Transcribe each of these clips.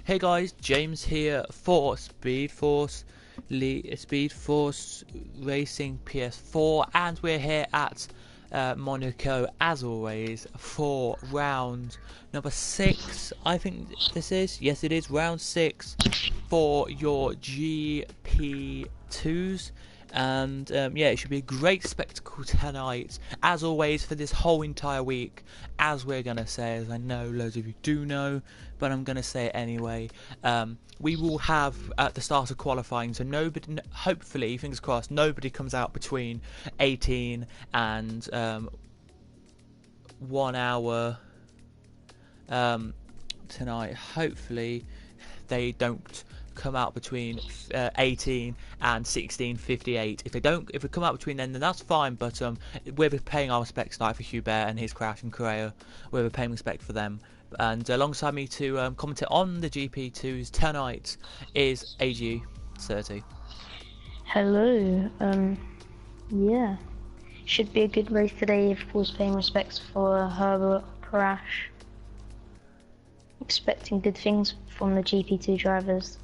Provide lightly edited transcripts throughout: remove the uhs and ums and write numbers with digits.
Hey guys, James here for Speed Force Racing PS4, and we're here at Monaco as always for round number 6. I think this is, yes it is, round 6 for your GP2s. And yeah, it should be a great spectacle tonight, as always, for this whole entire week. As we're going to say, as I know loads of you do know, but I'm going to say it anyway, we will have at the start of qualifying, so nobody, hopefully, fingers crossed, nobody comes out between 18 and 1 hour tonight. Hopefully they don't come out between 18 and 16:58. If they come out between then that's fine, but we're paying our respects tonight for Hubert and his crash and Correa. We're paying respect for them. And alongside me to commentate on the GP2s tonight is AG30. Hello. Yeah, should be a good race today. Of course, paying respects for Herbert, Crash. Expecting good things from the GP2 drivers.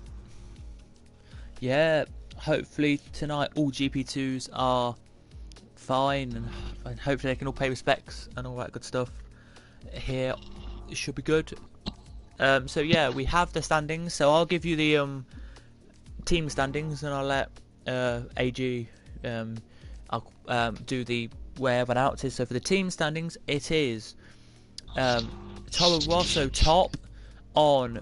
Yeah, hopefully tonight all GP2s are fine, and hopefully they can all pay respects and all that good stuff. Here it should be good. So yeah, we have the standings. So I'll give you the team standings, and I'll let AG I'll do the wherever out is. So for the team standings, it is Toro Rosso top on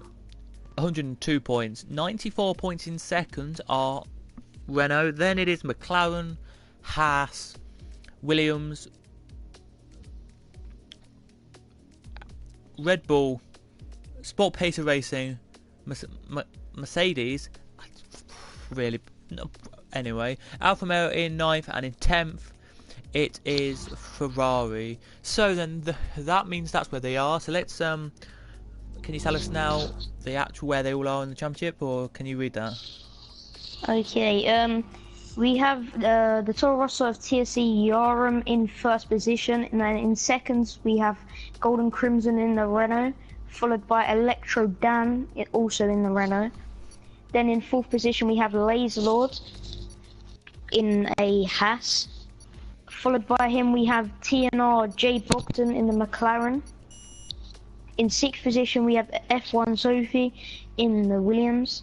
102 points. 94 points in second are Renault. Then it is McLaren, Haas, Williams, Red Bull, Sport Pacer Racing, Mercedes. Really, no, anyway, Alfa Romeo in 9th, and in 10th it is Ferrari. So then that means that's where they are. So let's can you tell us now the actual where they all are in the championship, or can you read that? Okay. We have the Toro Rosso of TSC Yarum in first position, and then in seconds we have Golden Crimson in the Renault, followed by Electro Dan, also in the Renault. Then in fourth position we have Laser Lord in a Haas. Followed by him we have TNR J Bogdan in the McLaren. In sixth position we have F1 Sophie in the Williams.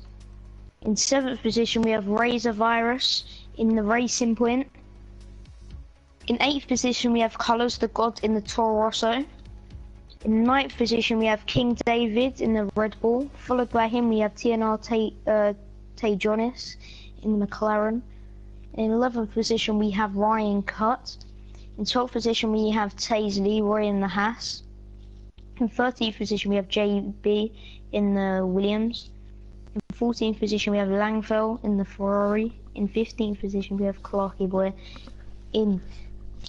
In seventh position we have Razor Virus in the Racing Point. In eighth position we have Carlos the God in the Toro Rosso. In ninth position we have King David in the Red Bull. Followed by him we have TNR Tay Jonas in the McLaren. In 11th position we have Ryan Cutt. In 12th position we have Taze Leroy in the Haas. In 13th position we have JB in the Williams. In 14th position we have Langfell in the Ferrari. In 15th position we have Clarky Boy in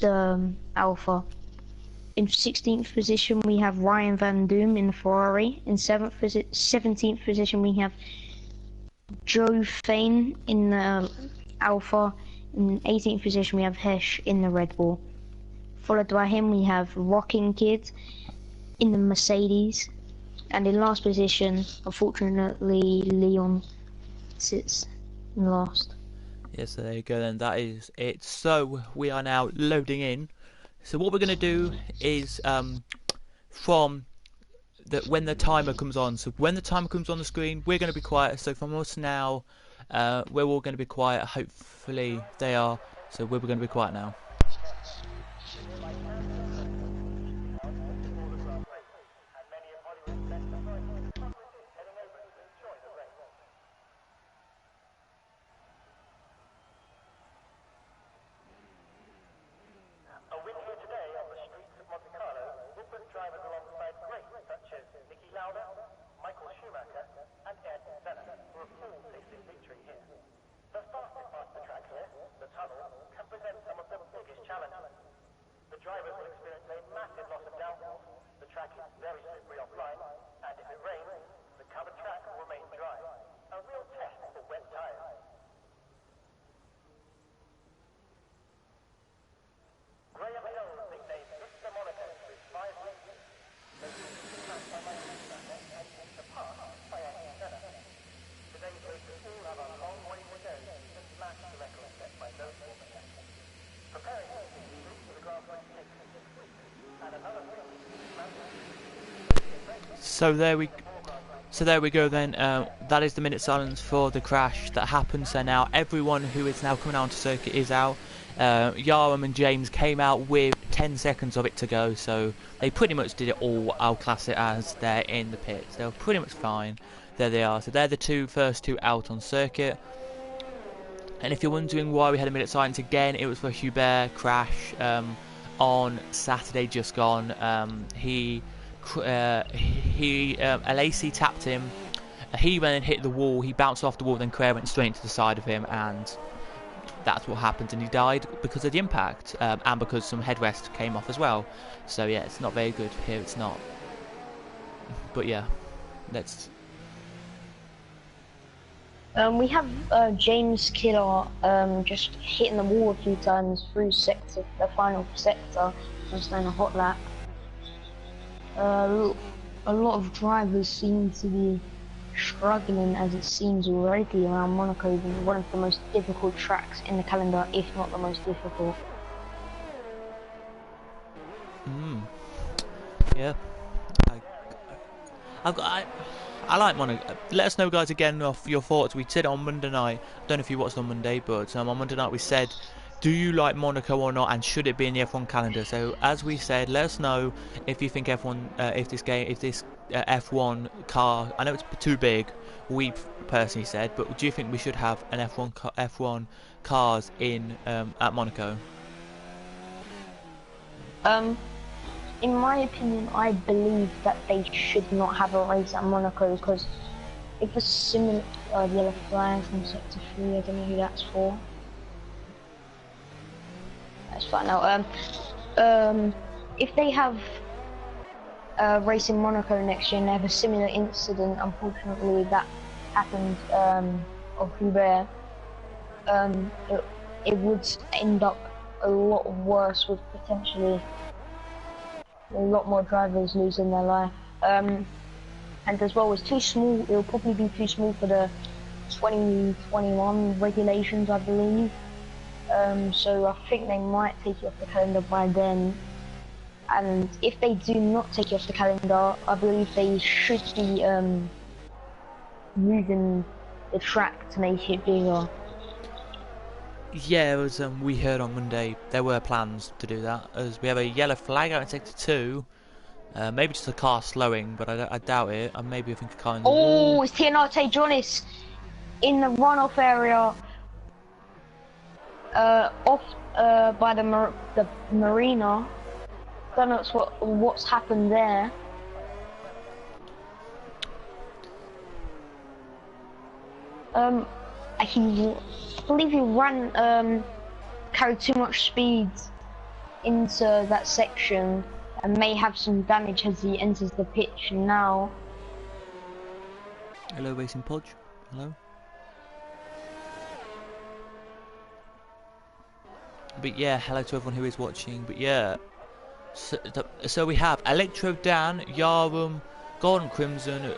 the Alpha. In 16th position we have Ryan Van Doom in the Ferrari. In 17th position we have Joe Fain in the Alpha. In 18th position we have Hesh in the Red Bull. Followed by him we have Rocking Kid in the Mercedes. And in last position, unfortunately, Leon sits in last. Yes, so there you go then, that is it. So we are now loading in. So what we're going to do is from when the timer comes on. So when the timer comes on the screen, we're going to be quiet. So from us now, we're all going to be quiet. Hopefully they are. So we're going to be quiet now. So there we go then. That is the minute silence for the crash that happened. So now everyone who is now coming out onto circuit is out. Yaram and James came out with 10 seconds of it to go, so they pretty much did it all. I'll class it as they're in the pits. They were pretty much fine. There they are. So they're the first two out on circuit. And if you're wondering why we had a minute silence again, it was for Hubert crash on Saturday just gone. LAC tapped him. He went and hit the wall. He bounced off the wall, then Claire went straight into the side of him, and that's what happened. And he died because of the impact, and because some headrest came off as well. So yeah, it's not very good here. It's not. But yeah, let's. We have James Killer just hitting the wall a few times through sector, the final sector, just doing a hot lap. A lot of drivers seem to be struggling, as it seems already, around Monaco, being one of the most difficult tracks in the calendar, if not the most difficult. Yeah. I like Monaco. Let us know, guys, again of your thoughts. We said it on Monday night. I don't know if you watched on Monday, but on Monday night we said, do you like Monaco or not, and should it be in the F1 calendar? So as we said, let us know if you think F1, if this F1 car, I know it's too big. We personally said, but do you think we should have an F1 cars in at Monaco? In my opinion, I believe that they should not have a race at Monaco, because it was similar yellow flag from sector 3. I don't know who that's for. Let's find out. If they have a race in Monaco next year and they have a similar incident, unfortunately that happened of Hubert, it would end up a lot worse, with potentially a lot more drivers losing their life. And as well, it's too small. It'll probably be too small for the 2021 regulations, I believe. So I think they might take it off the calendar by then. And if they do not take it off the calendar, I believe they should be moving the track to make it bigger. Yeah, it was, we heard on Monday there were plans to do that, as we have a yellow flag out in sector 2. Maybe just a car slowing, but I doubt it. And maybe I think a car in the wall. It's Tianate Jonas in the runoff area, off by the marina. Don't know what's happened there. I believe he carried too much speed into that section and may have some damage as he enters the pitch now. Hello, Racing Podge. Hello. But yeah, hello to everyone who is watching. But yeah, so we have Electro Dan, Yarum, Golden Crimson,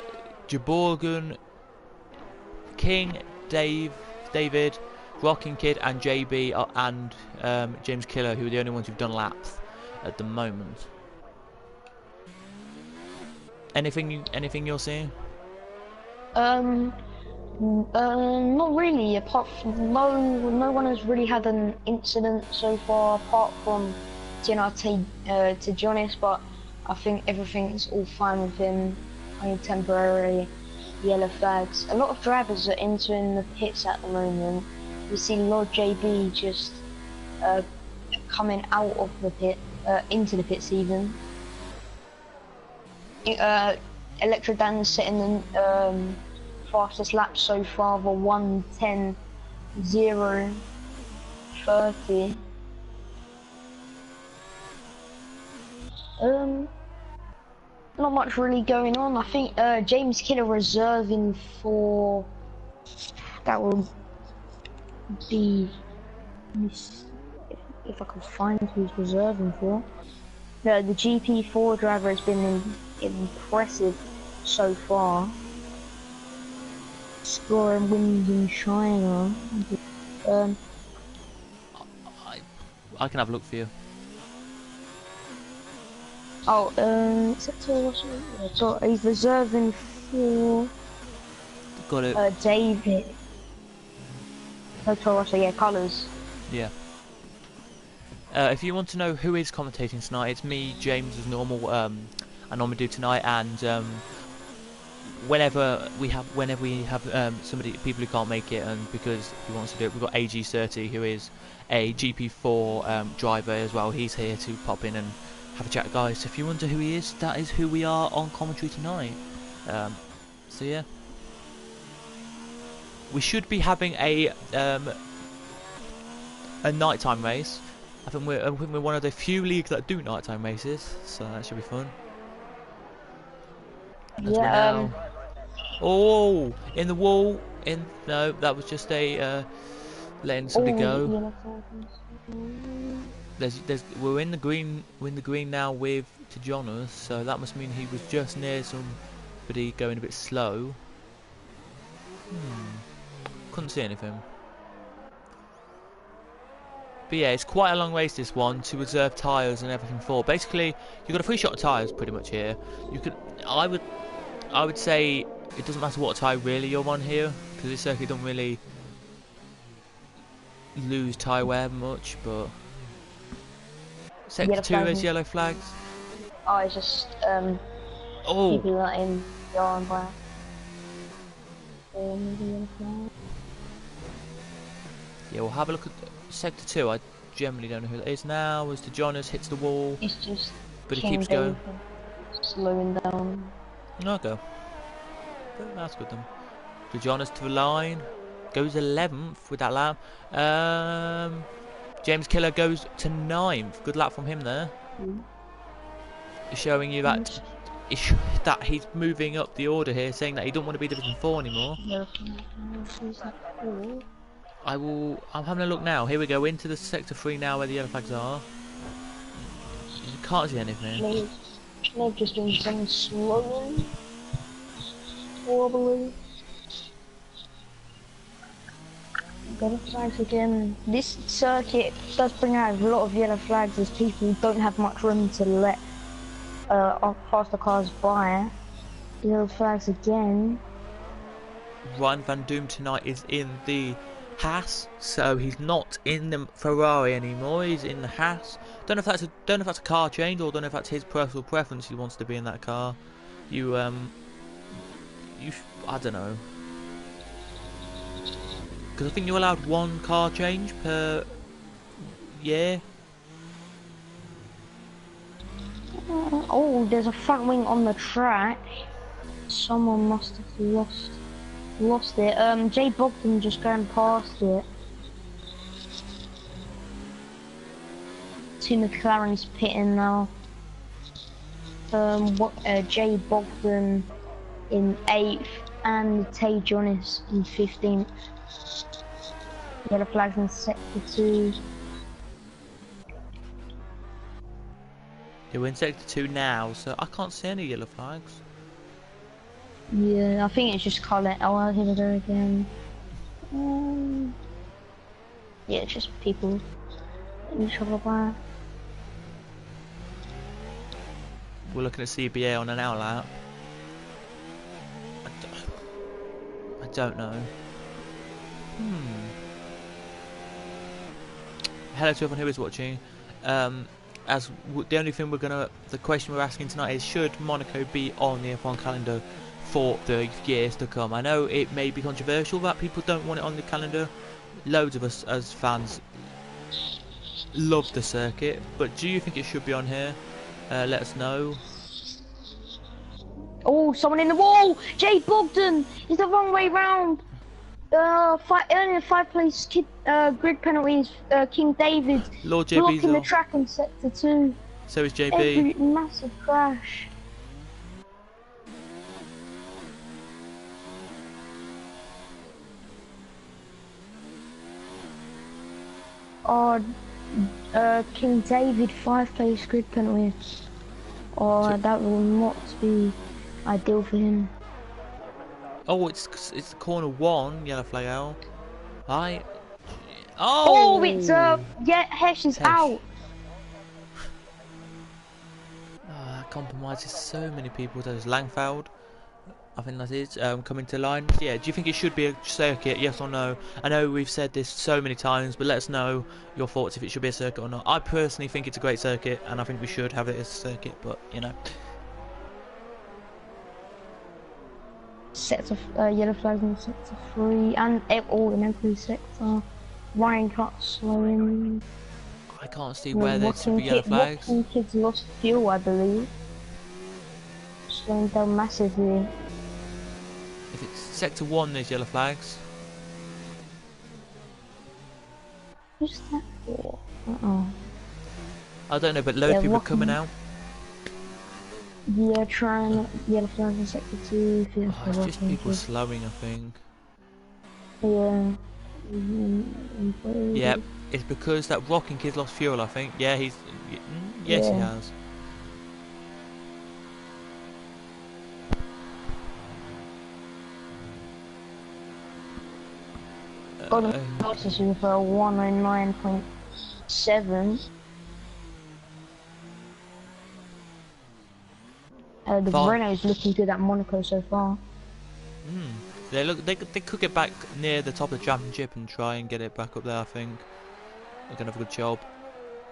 Jaborgan, King, David, Rocking Kid, and JB, and James Killer, who are the only ones who've done laps at the moment. Anything you're seeing? Not really. Apart from no one has really had an incident so far, apart from Tianate to Jonas. But I think everything's all fine with him. Only temporary yellow flags. A lot of drivers are entering the pits at the moment. We see Lord JB just coming out of the pit, into the pits even. Electro Dan is setting the fastest lap so far, the 1:10.030. Not much really going on. I think James Killer reserving for, that will be, if I can find who's reserving for. The GP4 driver has been impressive so far, scoring wins in China. I can have a look for you. Oh, is it Toro Rosso? Yeah, he's reserving for Got it. David. No, Toro Rosso, yeah, colours. Yeah. If you want to know who is commentating tonight, it's me, James, as normal. I normally do tonight, and whenever we have people who can't make it, and because he wants to do it, we've got AG30, who is a GP4 driver as well. He's here to pop in and have a chat, guys. So if you wonder who he is, that is who we are on commentary tonight. So yeah, we should be having a nighttime race. I think we're one of the few leagues that do nighttime races, so that should be fun. As we're now. Oh, in the wall. No, that was just a letting somebody go. We're in the green. We're in the green now with Tejonas, so that must mean he was just near somebody going a bit slow. Couldn't see anything. But yeah, it's quite a long race, this one, to reserve tyres and everything for. Basically, you've got a free shot of tyres pretty much here. You could, I would say it doesn't matter what tyre really you're on here, because this circuit don't really lose tyre wear much. But sector 2 is yellow flags. Oh, it's just people that in yellow and black. Yeah, we'll have a look at sector 2. I generally don't know who that is now. As Tejonas hits the wall, it's just but he keeps going. Slowing down. Okay. But that's good then. Tejonas to the line. Goes 11th with that lap. James Killer goes to 9th. Good lap from him there. Showing you that he's moving up the order here, saying that he don't want to be Division 4 anymore. I'm having a look now. Here we go into the sector 3 now, where the yellow flags are. You can't see anything. They've just doing some slowing. Wobbly. Yellow flags again. This circuit does bring out a lot of yellow flags, as people don't have much room to let faster cars by. Yellow flags again. Ryan Van Doom tonight is in the Haas, so he's not in the Ferrari anymore. He's in the Haas. Don't know if that's a car change, or don't know if that's his personal preference. He wants to be in that car. I don't know, because I think you're allowed one car change per year. Oh, there's a front wing on the track. Someone must have lost it. Jay Bogdan just going past it. Two McLaren's pitting now. Jay Bogdan in 8th and Tay Jonas in 15th. Yellow flags in sector 2. Yeah, we're in sector 2 now, so I can't see any yellow flags. Yeah, I think it's just colour. Oh, here we go again. Yeah, it's just people in each other by. We're looking at CBA on an hour lap. I don't know. Hello to everyone who is watching. The question we're asking tonight is, should Monaco be on the F1 calendar for the years to come? I know it may be controversial that people don't want it on the calendar. Loads of us as fans love the circuit, but do you think it should be on here? Let us know. Oh, someone in the wall! Jay Bogdan is the wrong way round. Earning a 5-place grid penalties. King David Lord blocking the track in sector 2. So is JB. Massive crash. Oh, King David 5-place grid penalty. Oh, that will not be ideal for him. Oh, it's corner 1, yellow flag out. Right. Oh, it's yeah, Hesh is out. Oh, compromises so many people. There's Langfeld, I think that is, coming to line. Yeah, do you think it should be a circuit, yes or no? I know we've said this so many times, but let us know your thoughts if it should be a circuit or not. I personally think it's a great circuit, and I think we should have it as a circuit, but, you know. Sets of yellow flags in sector 3, and all in every sector. Ryan cut slowing. I can't see where there should be yellow flags. Walking kids lost fuel, I believe. Slowing down massively. If it's sector 1, there's yellow flags. Who's that for? I don't know, but loads of people are coming out. Yeah, trying yellow flags in sector 2. It's just people slowing, I think. Yeah. Yep, it's because that rocking kid's lost fuel, I think. Yeah, he's... Yes, he has. Golden Cross in for a 109.7. The Renault's looking good at Monaco so far. They could get back near the top of the championship and try and get it back up there. I think they're gonna have a good job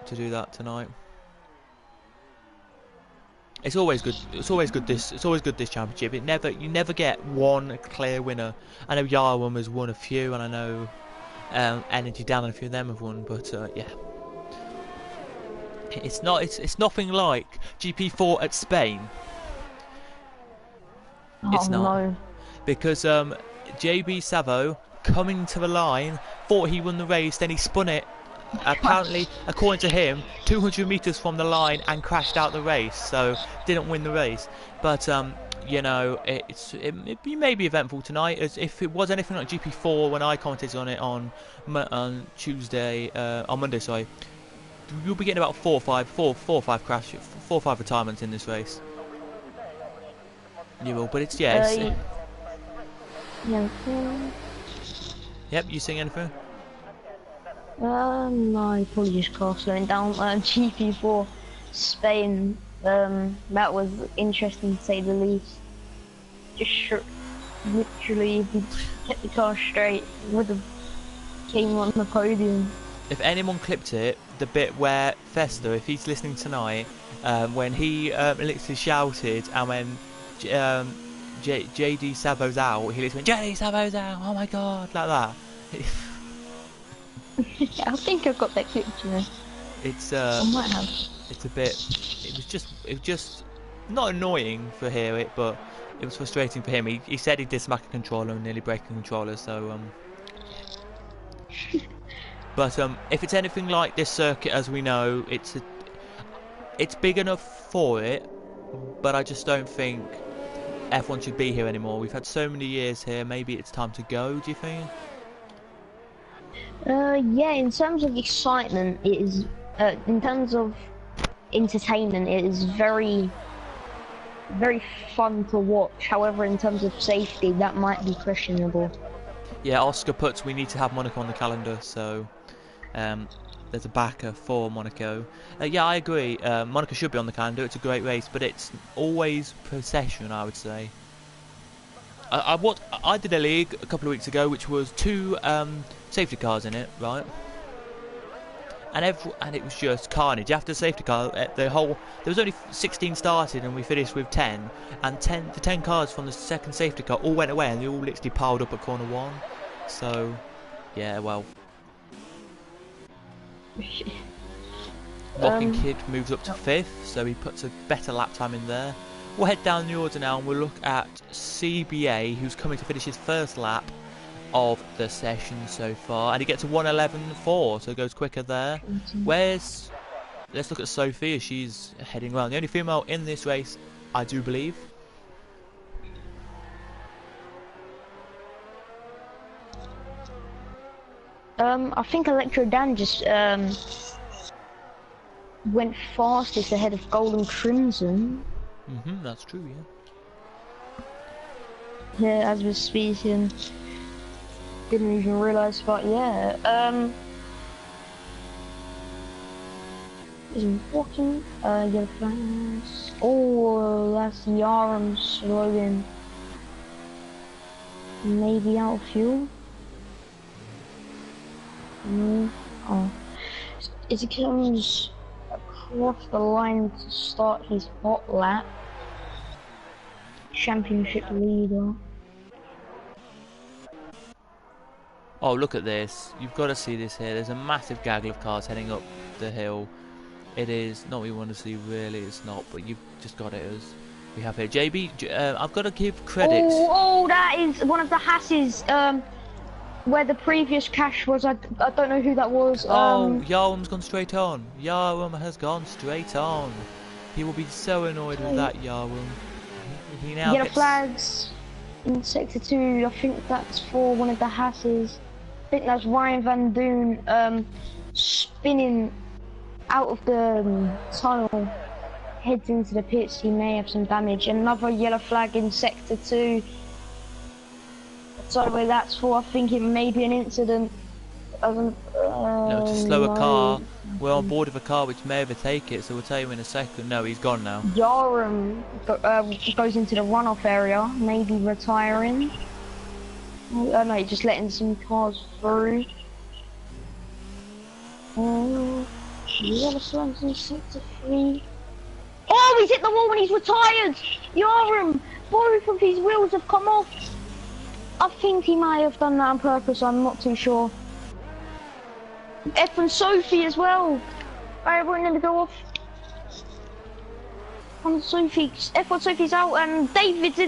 to do that tonight. It's always good. It's always good this championship. You never get one clear winner. I know Yarwam has won a few, and I know Energy Down and a few of them have won, but yeah. It's nothing like GP4 at Spain. It's not. No. Because JB Savo coming to the line thought he won the race, then he spun it, apparently according to him 200 meters from the line and crashed out the race, so didn't win the race. But you know, it may be eventful tonight. As if it was anything like GP4 when I commented on it on Monday, sorry, you'll be getting about 4 or 5 retirements in this race. You will, but it's Yeah. Yep, you seeing anything? No, probably just car slowing down. GP4 Spain, that was interesting to say the least. Just literally, if he kept the car straight, would have came on the podium. If anyone clipped it, the bit where Fester, if he's listening tonight, when he literally shouted, and when JD Savo's out, he literally went, JD Savo's out, oh my god, like that. I think I've got that clip, you know. It's I might have. It's a bit, it was just not annoying for hear it, but it was frustrating for him. He said he did smack a controller and nearly break a controller, so but if it's anything like this circuit as we know, it's big enough for it, but I just don't think F1 should be here anymore. We've had so many years here, maybe it's time to go, do you think? Yeah, in terms of excitement, it is, in terms of entertainment, it is very, very fun to watch. However, in terms of safety, that might be questionable. Yeah, Oscar puts, we need to have Monaco on the calendar, so there's a backer for Monaco. Yeah, I agree. Monaco should be on the calendar. It's a great race, but it's always procession, I would say. I did a league a couple of weeks ago, which was 2 safety cars in it, right? And it was just carnage. After the safety car, there was only 16 started, and we finished with 10. And 10 cars from the second safety car all went away, and they all literally piled up at corner 1. So, yeah, well. Rocking Kid moves up to 5th, so he puts a better lap time in there. We'll head down the order now and we'll look at CBA, who's coming to finish his first lap of the session so far, and he gets a 1:11.4, so it goes quicker there. Let's look at Sophia. She's heading around, the only female in this race, I do believe. I think Electro Dan just went fastest ahead of Golden Crimson. That's true, yeah. Yeah, as we're speaking, didn't even realise, but yeah. is walking. Yellow flags. Oh, that's Yarum slowing. Maybe out of fuel. No. Oh. As he comes across the line to start his hot lap. Championship leader. Oh, look at this. You've got to see this here. There's a massive gaggle of cars heading up the hill. It is not what you want to see, really. It's not, but you've just got it as we have here. JB, I've got to give credit. Oh, that is one of the Hasses, where the previous cash was. I don't know who that was. Oh, Yarum's gone straight on. Yarum has gone straight on. He will be so annoyed with that, Yarum. He now Yellow gets... flags in sector 2. I think that's for one of the Hasses. I think that's Ryan Van Doon spinning out of the tunnel, heads into the pits. He may have some damage. Another yellow flag in sector 2. So where that's for, I think it may be an incident. No, to slow a car. We're on board with a car which may overtake it, so we'll tell you in a second. No, he's gone now. Yarum goes into the runoff area, maybe retiring. Oh no, just letting some cars through. Oh, yellow flags in sector 3. Oh, he's hit the wall and he's retired! Yarum! Both of his wheels have come off. I think he might have done that on purpose, I'm not too sure. F1 Sophie as well. Alright, we're gonna go off. On Sophie, F1 Sophie's out and David's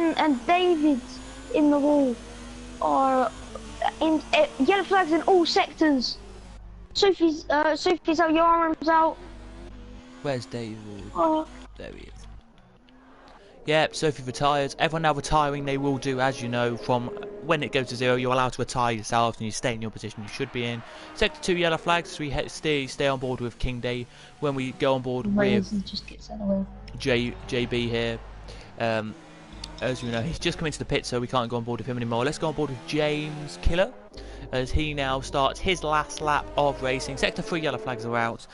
in the wall. Yellow flags in all sectors. Sophie's out, Yarum's out. Where's David? Oh. There he is. Yep, Sophie retires. Everyone now retiring. They will do, as you know, from when it goes to 0, you're allowed to retire yourselves and you stay in your position you should be in. Sector 2 yellow flags. We stay on board with King Day. When we go on board with Just get sent away. JB here, as you know, he's just come into the pit, so we can't go on board with him anymore. Let's go on board with James Killer, as he now starts his last lap of racing. Sector 3 yellow flags are out.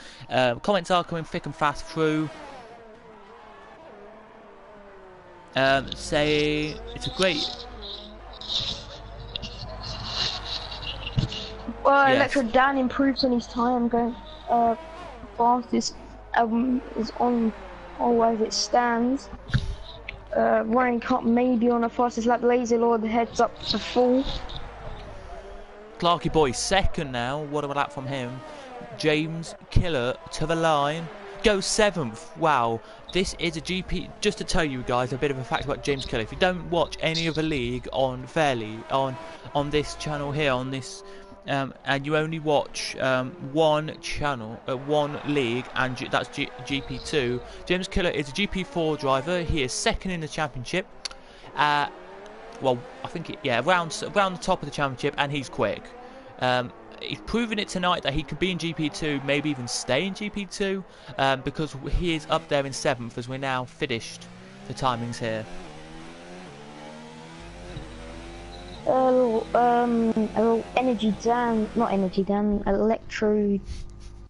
Comments are coming thick and fast through. Say it's a great. Yes. Electro Dan improves on his time, going fastest is on as it stands. Ryan Cup maybe on the fastest lap. Lazy Lord heads up to full. Clarky Boy second now. What a lap from him. James Killer to the line. Goes 7th. Wow, this is a GP. Just to tell you guys a bit of a fact about James Killer. If you don't watch any of the league on this channel here, on this, and you only watch one channel, one league, and that's GP2. James Killer is a GP4 driver. He is second in the championship. Well, I think around the top of the championship, and he's quick. He's proven it tonight that he could be in GP2, maybe even stay in GP2, because he is up there in 7th as we're now finished the timings here. Energy Dan, not Energy Dan, Electro.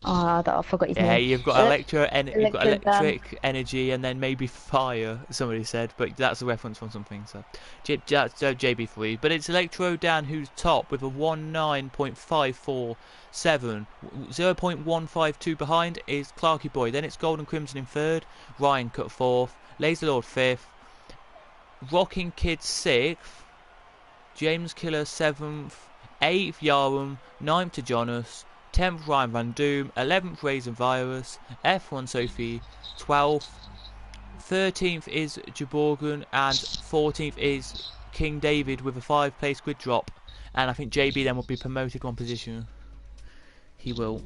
I forgot his name. Yeah, you've got electric energy, and then maybe fire. Somebody said, but that's a reference from something. So, JB for you. But it's Electro Dan who's top with a 19.547, 0.152 behind is Clarky Boy. Then it's Golden Crimson in 3rd, Ryan cut 4th, Laser Lord 5th, Rocking Kid 6th, James Killer 7th, 8th Yarum, 9th to Jonas, 10th Ryan Van Doom, 11th Raisin Virus, F1 Sophie, 12th, 13th is Jaborgan, and 14th is King David with a 5-place grid drop. And I think JB then will be promoted 1 position. He will.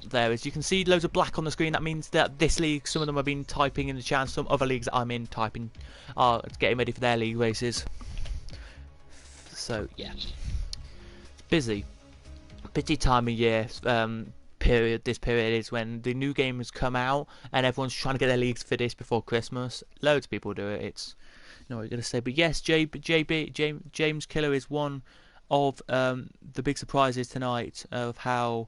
There, as you can see, loads of black on the screen. That means that this league, some of them have been typing in the chat. Some other leagues that I'm in typing are getting ready for their league races. So yeah, busy time of year. This period is when the new game has come out and everyone's trying to get their leagues finished before Christmas. Loads of people do it. It's not what I'm going to say, but yes, James Killer is one of the big surprises tonight of how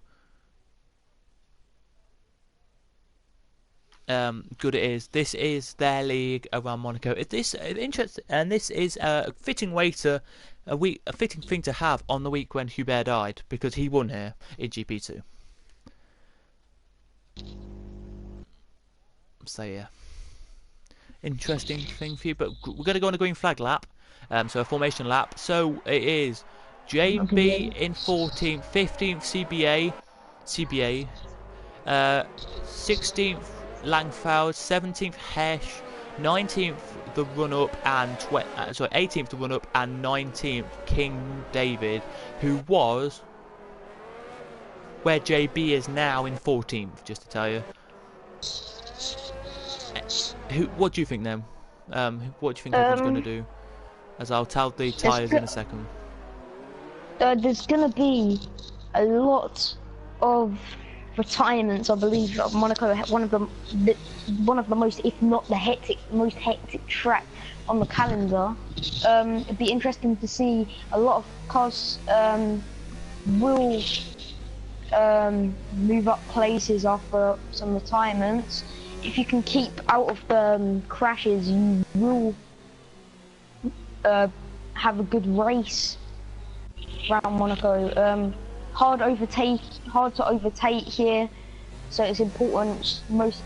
good it is. This is their league around Monaco. Is this interesting? And this is a fitting way to a fitting thing to have on the week when Hubert died, because he won here in GP2. So yeah, interesting thing for you. But we're going to go on a green flag lap, so a formation lap. So it is JB in 14th, 15th CBA, 16th Langfeld, 17th Hesh, 19th the run up, and 18th the run up, and 19th King David, who was where JB is now in 14th. Just to tell you. What do you think then? What do you think everyone's going to do? As I'll tell the tyres in a second. There's going to be a lot of retirements, I believe. Monaco, one of the most, if not the most hectic track on the calendar. It'd be interesting to see. A lot of cars will move up places after some retirements. If you can keep out of the crashes, you will have a good race around Monaco. Hard to overtake here, so it's important most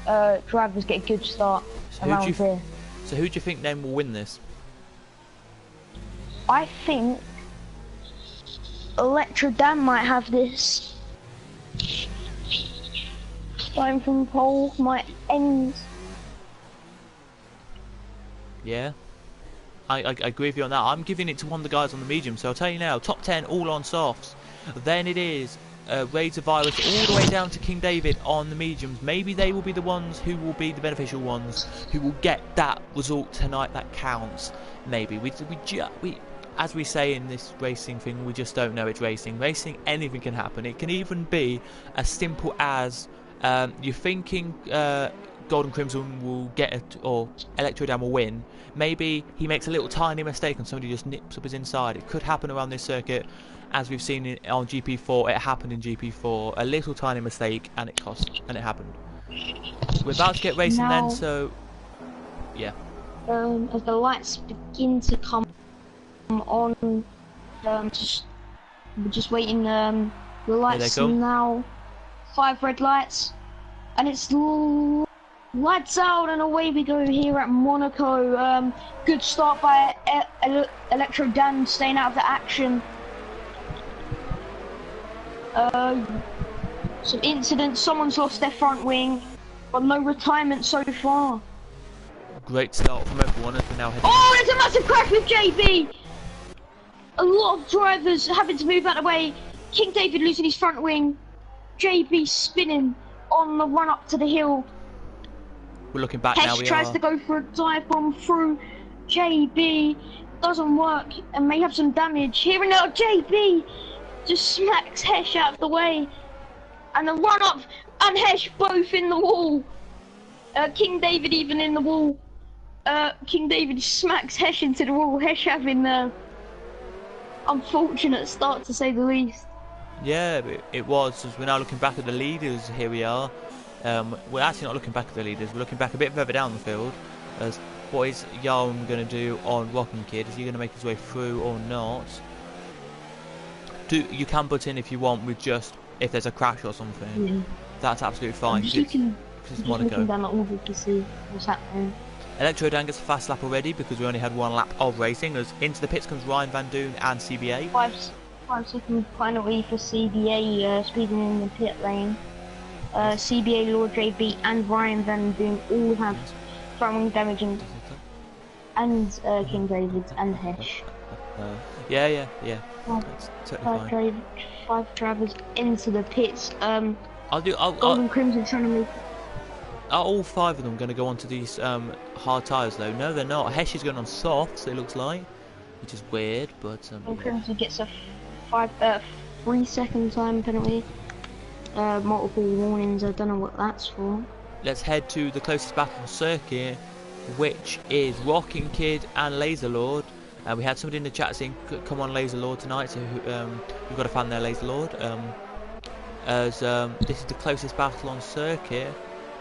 drivers get a good start around here. So who do you think then will win this? I think Electro Dan might have this. Starting from pole might end. Yeah, I agree with you on that. I'm giving it to one of the guys on the medium, so I'll tell you now, top 10 all on softs. Then it is Raids of Virus all the way down to King David on the mediums. Maybe they will be the ones who will be the beneficial ones, who will get that result tonight that counts. Maybe we as we say in this racing thing, we just don't know. It's racing. Racing, anything can happen. It can even be as simple as you're thinking Golden Crimson will get it, or Electrodam will win. Maybe he makes a little tiny mistake and somebody just nips up his inside. It could happen around this circuit, as we've seen on GP4. It happened in GP4. A little tiny mistake and it happened. We're about to get racing now, then, so yeah. As the lights begin to come on, we're just waiting. The lights now. 5 red lights, and it's lights out, and away we go here at Monaco. Good start by Electro Dan, staying out of the action. Some incidents, someone's lost their front wing, but no retirement so far. Great start from everyone as we're now heading. Oh, there's a massive crash with JB! A lot of drivers having to move out of the way. King David losing his front wing. JB spinning on the run up to the hill. We're looking back now. Hesh tries to go for a dive bomb through JB. Doesn't work and may have some damage. Here and now, JB just smacks Hesh out of the way. And the run up and Hesh both in the wall. King David even in the wall. King David smacks Hesh into the wall. Hesh having an unfortunate start, to say the least. Yeah, it was. As we're now looking back at the leaders, here we are. We're actually not looking back at the leaders, we're looking back a bit further down the field. As what is Yarn going to do on Rocking Kid? Is he going to make his way through or not? You can put in if you want with just if there's a crash or something. Yeah. That's absolutely fine. Looking down at all to see what's happening. Electro Dan gets a fast lap already because we only had 1 lap of racing. As into the pits comes Ryan Van Doon and CBA. 5-second penalty for CBA speeding in the pit lane. CBA, Lord JB and Ryan Van Doon all have front wing damage, and King David and Hesh. Yeah. That's totally fine. 5 drivers into the pits. Golden Crimson trying to move. Are all 5 of them going to go onto these hard tyres though? No, they're not. Hesh is going on softs, it looks like, which is weird, but Golden Crimson gets a 3-second time penalty. Multiple warnings, I don't know what that's for. Let's head to the closest battle circuit, which is Rocking Kid and Laser Lord. We had somebody in the chat saying, come on Laser Lord tonight, so we've got a fan there, Laser Lord. This is the closest battle on circuit.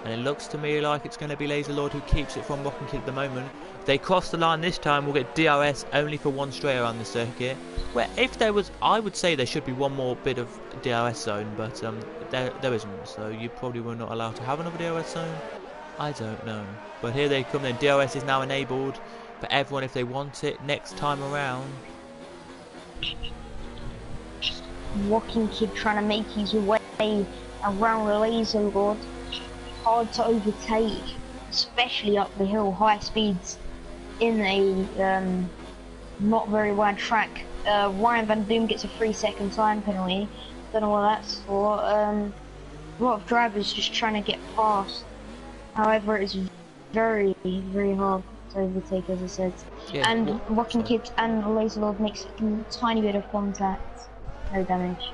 and it looks to me like it's going to be Laser Lord who keeps it from Rocking Kid at the moment. If they cross the line this time, we'll get DRS only for one straight around the circuit. Where if there was, I would say there should be one more bit of DRS zone, but there isn't. So you probably were not allowed to have another DRS zone. I don't know. But here they come then. DRS is now enabled for everyone if they want it next time around. Rocking Kid trying to make his way around the Laser Lord. Hard to overtake, especially up the hill, high speeds in a not very wide track. Ryan Van Doom gets a 3-second time penalty. Don't know what that's for. A lot of drivers just trying to get past. However, it's very, very hard to overtake, as I said. Yeah, and Rocking Kid and Laser Lord makes a tiny bit of contact. No damage.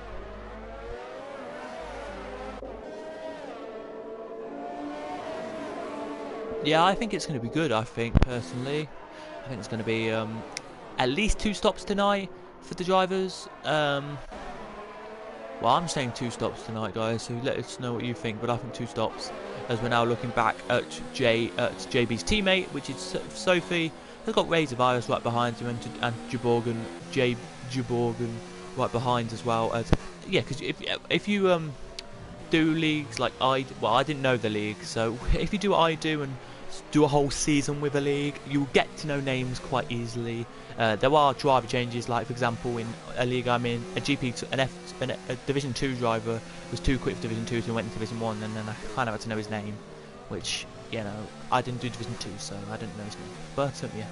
Yeah, I think it's going to be good, I think, personally. I think it's going to be at least 2 stops tonight for the drivers. Well, I'm saying 2 stops tonight, guys, so let us know what you think, but I think 2 stops, as we're now looking back at JB's teammate, which is Sophie. They've got Razor Virus right behind him, and Juborgan right behind as well. Yeah, because if you do leagues like I didn't know the league, so if you do what I do and do a whole season with a league, you'll get to know names quite easily. There are driver changes, like for example in a league I'm in, a Division 2 driver was too quick for Division 2, so he went into Division 1, and then I kind of had to know his name, which, you know, I didn't do Division 2, so I didn't know his name. But yeah,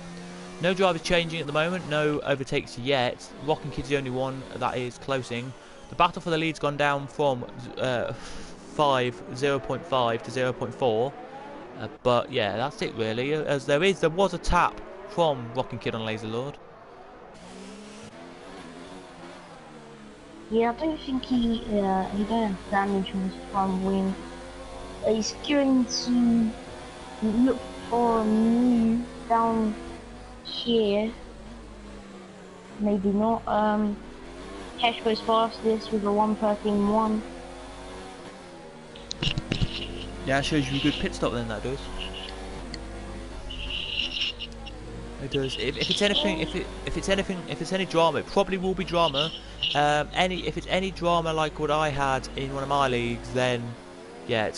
no drivers changing at the moment, no overtakes yet. Rocking Kid's the only one that is closing. The battle for the lead's gone down from 0.5 to 0.4, but yeah, that's it really. As there was a tap from Rocking Kid on Laser Lord. Yeah, I don't think he don't have damage on his front wing. He's going to look for a move down here. Maybe not. Cash goes fastest with a 1:13.1. Yeah, shows you a good pit stop then, that does. It does. If it's anything, if it's any drama, it probably will be drama. If it's any drama like what I had in one of my leagues, then yeah,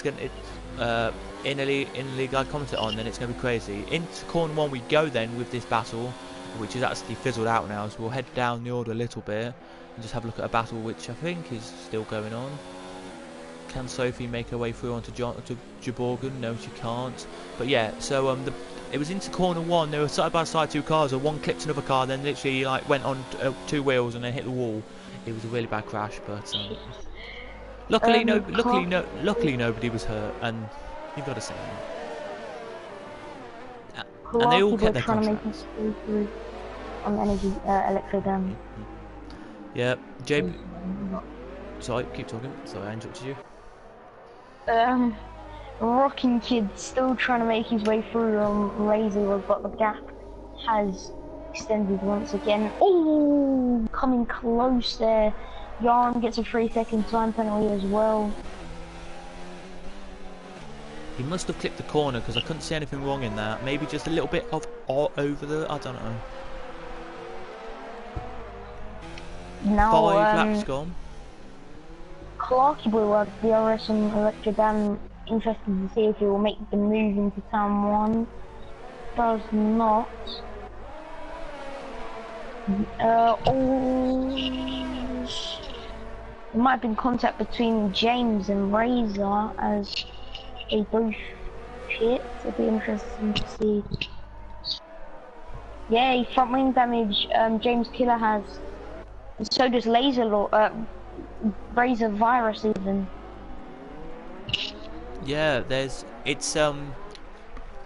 in a league I commented on, then it's gonna be crazy. Into corner 1 we go then with this battle, which is actually fizzled out now. So we'll head down the order a little bit and just have a look at a battle which I think is still going on. Can Sophie make her way through onto Juborgan? No, she can't. But yeah, so it was into corner 1. There were side by side 2 cars, and one clipped another car, then literally like went on 2 wheels and then hit the wall. It was a really bad crash, but luckily nobody was hurt, and you've got to say that. And they all kept their contracts. On energy, electro dam. Yeah, JB. Sorry, keep talking. Sorry, I interrupted you. Rocking Kid still trying to make his way through Razor, but the gap has extended once again. Oh, coming close there. Yarn gets a 3-second time penalty as well. He must have clipped the corner because I couldn't see anything wrong in that. Maybe just a little bit of over the, I don't know. Now, 5 laps gone. Clarky Boy will have DRS and Electro Dam. Interested to see if he will make the move into Town 1. Does not. There might have been contact between James and Razor as they both pit. It'll be interesting to see. Yay, front wing damage. James Killer has. And so does Razor Virus even. Yeah, it's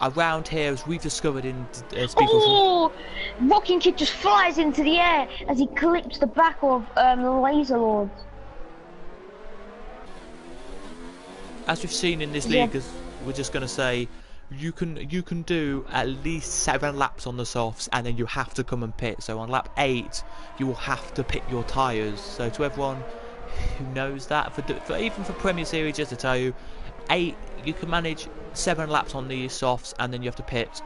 around here, as we've discovered in Oh! Rocking Kid just flies into the air as he clips the back of Laser Lord. As we've seen in this league, as we're just gonna say, you can do at least 7 laps on the softs, and then you have to come and pit. So on lap 8, you will have to pit your tyres. So to everyone who knows that. For even for Premier Series, just to tell you, you can manage 7 laps on the softs, and then you have to pit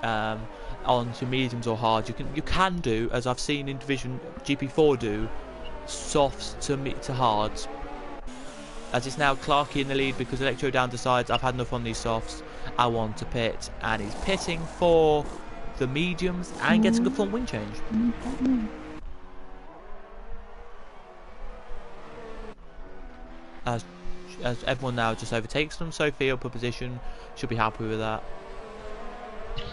onto mediums or hards. You can do, as I've seen in Division GP4 do, softs to hards. As it's now Clarky in the lead because Electro Down decides I've had enough on these softs, I want to pit, and he's pitting for the mediums and getting a front wing change. As everyone now just overtakes them, Sophie up a position, should be happy with that.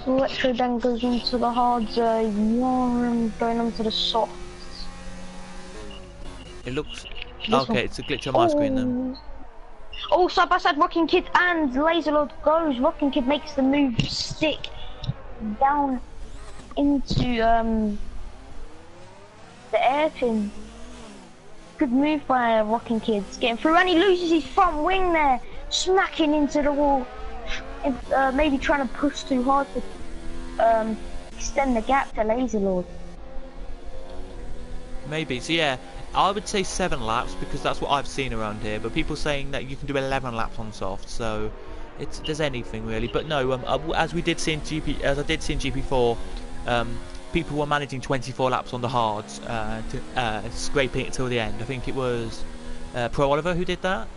Electro then goes into the hards, Yoram going onto the softs. It looks... Okay, it's a glitch on my screen then. Oh, side by side Rocking Kid and Laserlord goes. Rocking Kid makes the move stick down into the airpin. Good move by Rocking Kid, getting through, and he loses his front wing there, smacking into the wall. Maybe trying to push too hard to extend the gap to Laserlord. Maybe, so yeah, I would say 7 laps because that's what I've seen around here, but people saying that you can do 11 laps on soft, so there's anything really. But no, as I did see in GP4, people were managing 24 laps on the hards, scraping it till the end. I think it was Pro Oliver who did that,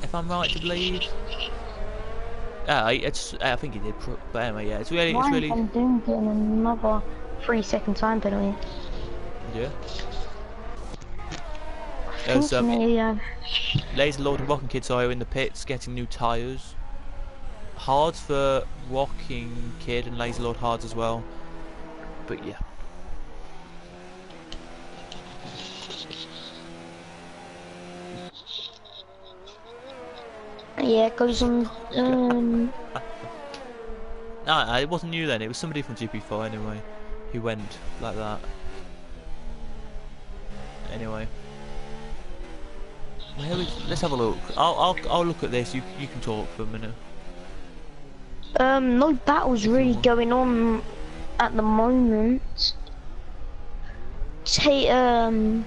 if I'm right to believe. I think he did, but anyway, yeah, it's really. I'm doing another 3-second time penalty. Yeah. Laserlord and Rocking Kid are in the pits getting new tyres. Hards for Rocking Kid and Laserlord hards as well. But yeah. Yeah, it goes on. No, it wasn't you then. It was somebody from GP4 anyway, who went like that. Anyway. Let's have a look. I'll look at this. You can talk for a minute. No battles really going on at the moment. F1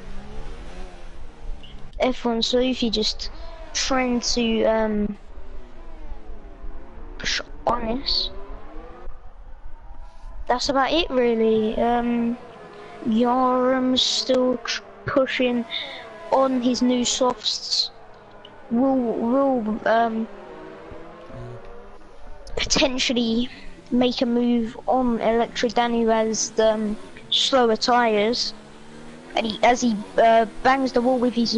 Sophie just trying to push on this. That's about it really. Yaram's still pushing on his new softs. Will potentially make a move on Electric Danny who has the slower tyres, and as he bangs the wall with his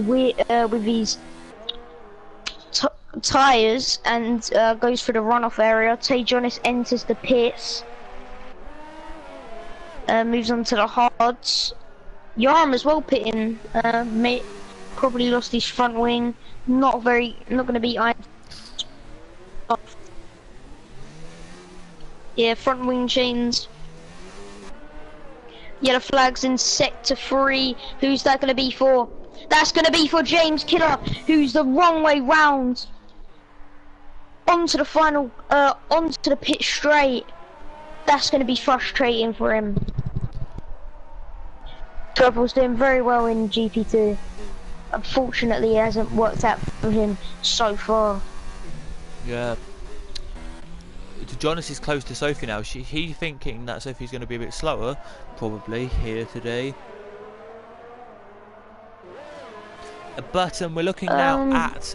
tyres and goes for the runoff area. Tay Jonas enters the pits, moves on to the hards. Yarm as well pitting, probably lost his front wing. Not going to be yeah, front wing chains. Yellow flags in sector 3. Who's that going to be for? That's going to be for James Killer, who's the wrong way round. Onto the final, onto the pit straight. That's going to be frustrating for him. Trouble's doing very well in GP2. Unfortunately, it hasn't worked out for him so far. Yeah. Jonas is close to Sophie now. He's thinking that Sophie's going to be a bit slower, probably here today. But we're looking now at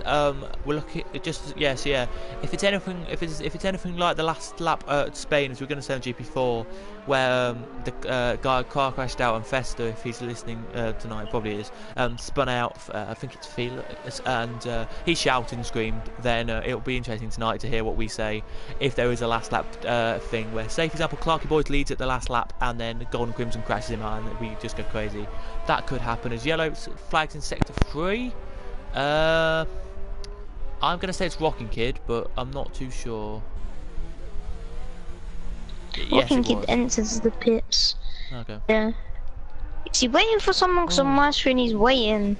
we're looking just yes, yeah. If it's anything like the last lap at Spain, as we're going to say on GP4, where the guy car crashed out and Festa, if he's listening tonight, probably is, spun out. I think it's Felix, and he shouted and screamed. Then it'll be interesting tonight to hear what we say if there is a last lap thing where, say for example, Clarky Boys leads at the last lap and then Golden Crimson crashes him out and we just go crazy. That could happen. As yellow flags in sector 3. I'm gonna say it's Rocking Kid, but I'm not too sure. Rocking Kid enters the pits. Okay. Yeah. Is he waiting for someone? Because on my screen he's waiting,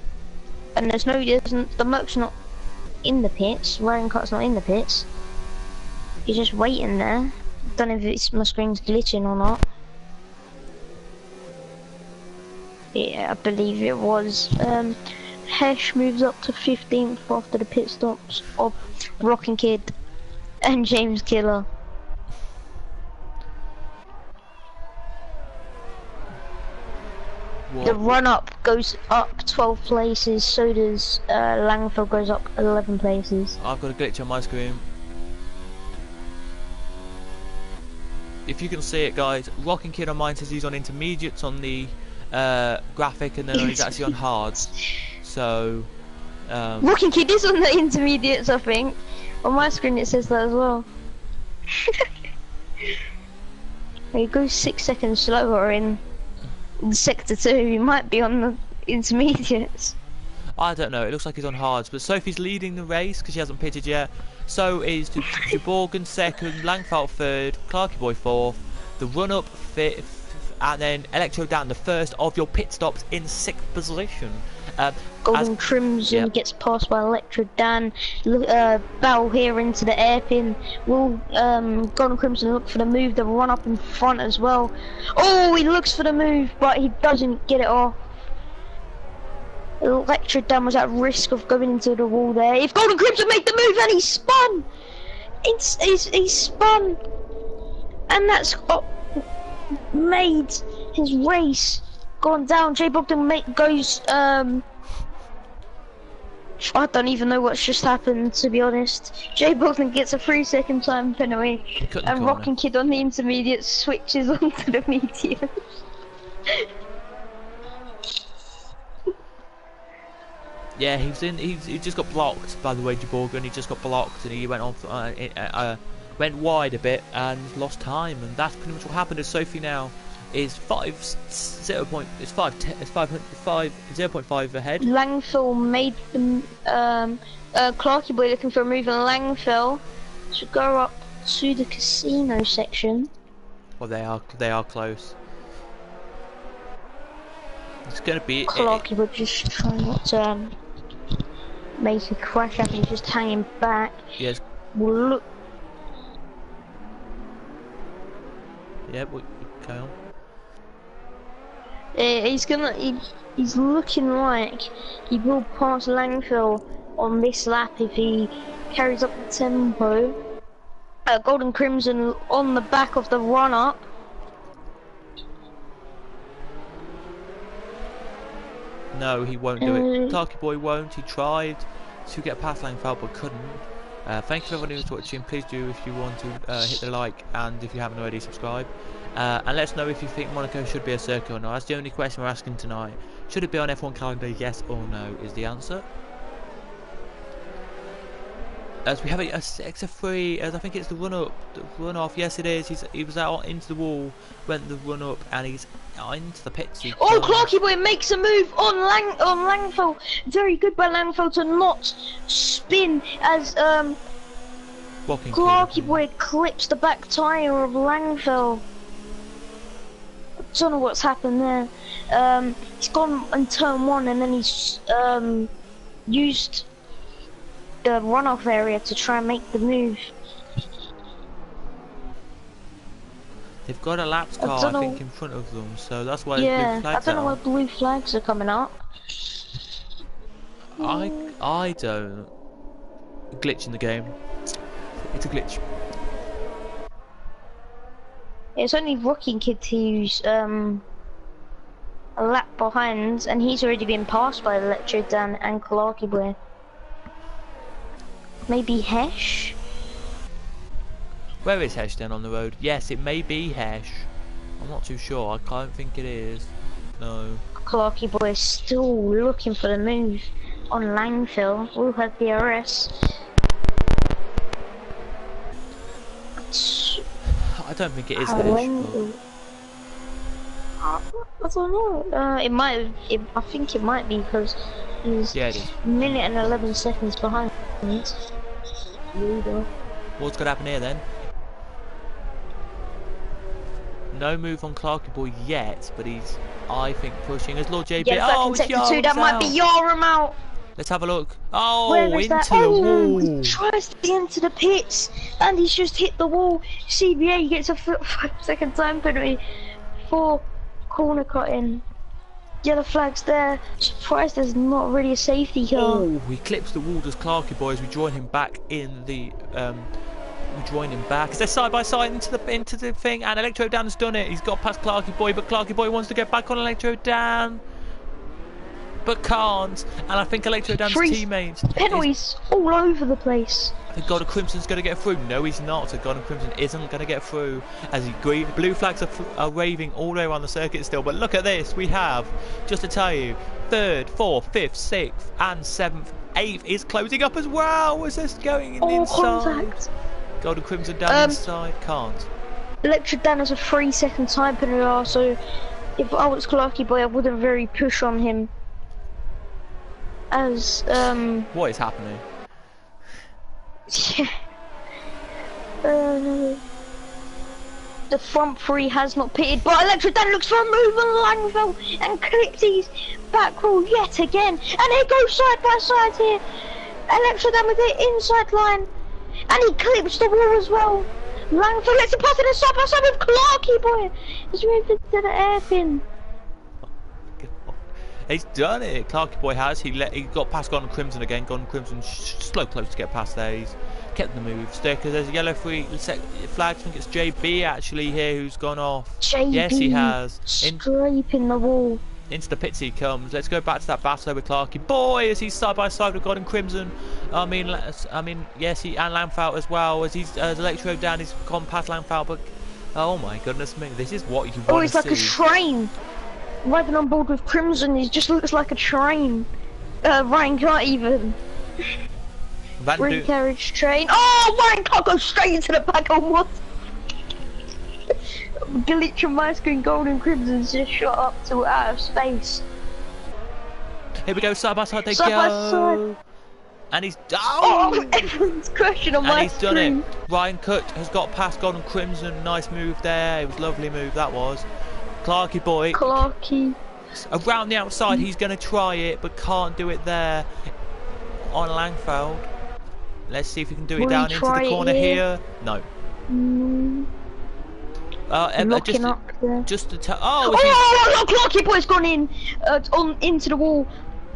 and the Merc's not in the pits. Ryan Cut's not in the pits. He's just waiting there. Don't know if my screen's glitching or not. Yeah, I believe it was. Hesh moves up to 15th after the pit stops of Rockin' Kid and James Killer. What? The run-up goes up 12 places, so does Langford goes up 11 places. I've got a glitch on my screen. If you can see it, guys, Rockin' Kid on mine says he's on intermediates on the graphic, and then he's actually on hards. So, Rockin' Kid is on the intermediates, I think. On my screen it says that as well. He goes 6 seconds slower in sector 2. He might be on the intermediates. I don't know, it looks like he's on hards, but Sophie's leading the race because she hasn't pitted yet. So is Borgen second, Langfeld third, Clarky Boy fourth, the run-up fifth, and then Electro Dan, the first of your pit stops, in 6th position. Golden Crimson gets passed by Electro Dan. Battle here into the airpin. Will Golden Crimson look for the move? The run up in front as well. Oh, he looks for the move, but he doesn't get it off. Electro Dan was at risk of going into the wall there. If Golden Crimson made the move, and he spun, he spun, and that's made his race gone down. Jay Bogdan goes. I don't even know what's just happened, to be honest. Jay Bogdan gets a 3-second time penalty, and Rockin' Kid on the intermediate switches onto the medium. Yeah, he just got blocked by the way, Jaborgan. He just got blocked, and he went off, went wide a bit and lost time, and that's pretty much what happened. As Sophie now is 0.5 ahead. Langfell made them. Clarky Boy looking for a move, and Langfell should go up to the casino section. Well, they are close. It's gonna be. Clarky Boy just trying not to make a crash happen. He's just hanging back. Yes. We'll look. Yeah, we carry on. He's looking like he will pass Langfell on this lap if he carries up the tempo. Golden Crimson on the back of the run-up. No, he won't do it. Clarky Boy won't. He tried to get past Langfell but couldn't. Thank you for everyone who's watching. Please do, if you want to, hit the like, and if you haven't already, subscribe. And let us know if you think Monaco should be a circuit or not. That's the only question we're asking tonight. Should it be on F1 calendar? Yes or no is the answer. As we have a sector 3, as I think it's the run off. Yes, it is. He was out into the wall, went the run up, and he's into the pits. Oh, Clarky Boy makes a move on Langfell. Very good by Langfell to not spin as Clarky Boy clips the back tyre of Langfell. I don't know what's happened there. He's gone in turn 1, and then he's used the runoff area to try and make the move. They've got a laps car, I think, in front of them, so that's why blue flags I don't know why blue flags are coming up. I don't. A glitch in the game. It's a glitch. It's only Rockin' Kid who's a lap behind, and he's already been passed by Electro Dan and Clarky Boy. Maybe Hesh? Where is Hesh then on the road? Yes, it may be Hesh. I'm not too sure. I can't think it is. No. Clarky Boy is still looking for the move on Langfell. We'll have DRS. I don't think it is Hesh. I don't know. It might. I think it might be because he's a minute and 11 seconds behind. What's gonna happen here then? No move on Clarky Boy yet, but he's, I think, pushing as Lord JB. Oh, it's Sector 2. That might be Yaram out. Let's have a look. Oh, into the wall. He tries to get into the pits, and he's just hit the wall. CBA gets a 5-second time penalty for corner cutting. Yellow flag's there. Surprised there's not really a safety car. Oh, he clips the wall, does Clarky boys. We join him back in the we join him back. Is they're side by side into the thing, and Electro Dan's done it. He's got past Clarky boy, but Clarky boy wants to get back on Electro Dan, but can't. And I think Electro Dan's teammates penalties all over the place. I think Golden Crimson's going to get through. No, he's not. So Golden Crimson isn't going to get through. As blue flags are waving all the way around the circuit still. But look at this. We have, just to tell you, 3rd, 4th, 5th, 6th, and 7th, 8th is closing up as well. Is this going inside? Contact. Golden Crimson down inside. Can't. Electric Dan has a 3-second time penalty, so if I was Clarky boy, I wouldn't very push on him. As what is happening? Yeah. The front three has not pitted, but Electric Dan looks for a move on Langfeld and clips his back wheel yet again. And he goes side by side here. Electric Dan with the inside line, and he clips the wall as well. Langfeld lets him pass it side by side with Clarky boy. He's moved into the airpin. He's done it. Clarky boy has. He got past Golden Crimson again. Golden Crimson slow close to get past there. He's kept the moves there because there's a yellow flag. I think it's JB actually here who's gone off. JB, yes, he has. Scraping the wall. Into the pits he comes. Let's go back to that battle with Clarky boy as he's side by side with Golden Crimson. I mean, yes, and Langfeld as well as Electro Dan. He's gone past Langfeld, but oh my goodness me, this is what you want to see. Oh, it's like a train. Riding on board with Crimson, he just looks like a train. Ryan can't even. Ring carriage train. Oh, Ryan can't go straight into the back of what? Glitch on my screen, Golden Crimson's just shot up to out of space. Here we go, side by side they side go. By side. And he's everyone's crashing on my screen. And he's done it. Ryan Cut has got past Golden Crimson. Nice move there. It was a lovely move that was. Clarky boy. Clarky. Around the outside, he's going to try it, but can't do it there. On Langfeld. Let's see if he can do it down into the corner here. No. Just to tell. Oh, Clarky boy's gone in into the wall.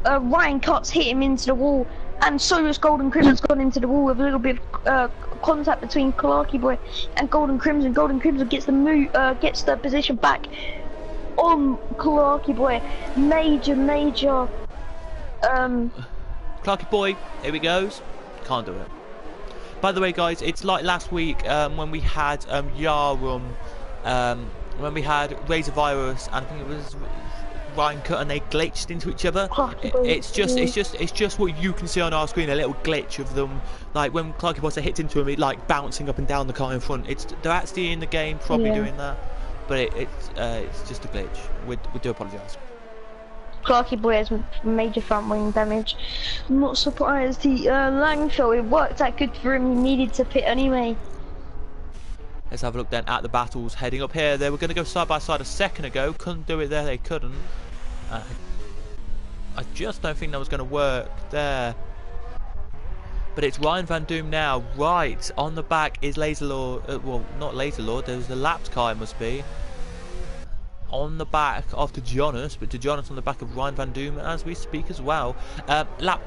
Ryan Cut's hit him into the wall, and so has Golden Crimson's gone into the wall with a little bit of contact between Clarky boy and Golden Crimson. Golden Crimson gets the position back on Clarky boy. Major. Clarky boy, here he goes. Can't do it. By the way, guys, it's like last week when we had Yarum, when we had Razor Virus, and I think it was Ryan Cut, and they glitched into each other. It's just what you can see on our screen, a little glitch of them, like when Clarky Boy hits into him, like bouncing up and down the car in front. They're actually in the game, probably doing that, but it's just a glitch. We do apologise. Clarky boy has major front wing damage. I'm not surprised. Langfeld, it worked out good for him. He needed to pit anyway. Let's have a look then at the battles heading up here. They were going to go side by side a second ago. Couldn't do it there. They couldn't. I just don't think that was going to work there. But it's Ryan Van Doom now. Right on the back is Laser Lord. Well, not Laser Lord. There's the lapped car. It must be. On the back of Jonas, but Jonas on the back of Ryan Van Doom as we speak as well. Lap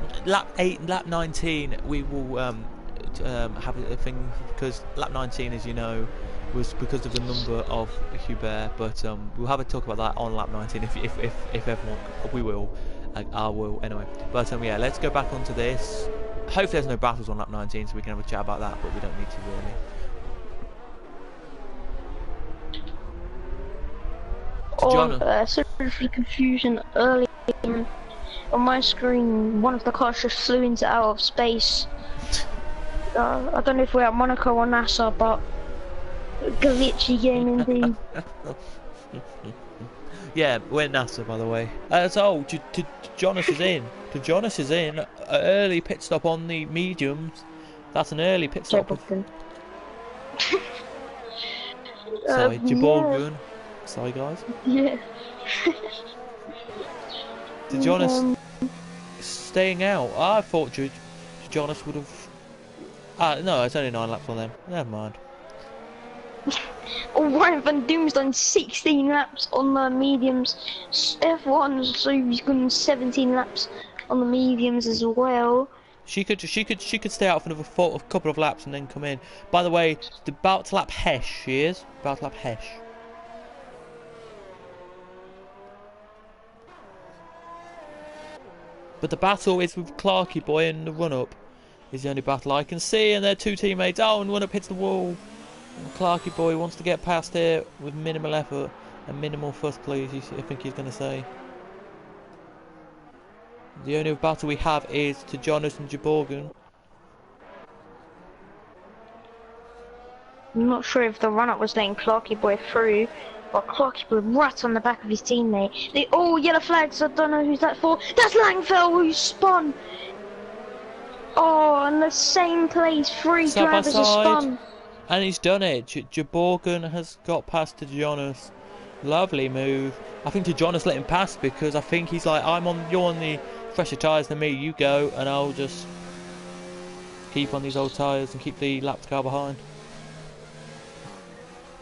8 and lap 19 we will have a thing, because lap 19, as you know, was because of the number of Hubert, but we'll have a talk about that on lap 19 if everyone, we will. I will anyway. But yeah, let's go back onto this. Hopefully there's no battles on lap 19 so we can have a chat about that, but we don't need to really. Sorry for the confusion earlier. On my screen, one of the cars just flew into out of space. I don't know if we're at Monaco or NASA, but glitchy game indeed. Yeah, we're at NASA, by the way. So, Jonas is in. Jonas is in. Early pit stop on the mediums. That's an early pit stop. Sorry, Jiborgun. Sorry, guys. Yeah. Jonas staying out. I thought Jonas would have. No, it's only 9 laps on them. Never mind. Ryan Van Doom's done 16 laps on the mediums. F1, so he's done 17 laps on the mediums as well. She could stay out for a couple of laps and then come in. By the way, about to lap Hesh. She is about to lap Hesh. But the battle is with Clarky Boy in the run-up. Is the only battle I can see, and their two teammates. Oh, and run-up hits the wall. And Clarky Boy wants to get past here with minimal effort and minimal fuss, please. I think he's going to say. The only battle we have is to Jonas and Jaborgan. I'm not sure if the run-up was letting Clarky Boy through, but Clarky Boy right on the back of his teammate. They all yellow flags. I don't know who's that for. That's Langfell who spun. Oh, in the same place, three drivers have spun. And he's done it. Jaborgan has got past to Jonas. Lovely move. I think to Jonas let him pass because I think he's like, you're on the fresher tyres than me. You go, and I'll just keep on these old tyres and keep the lap car behind.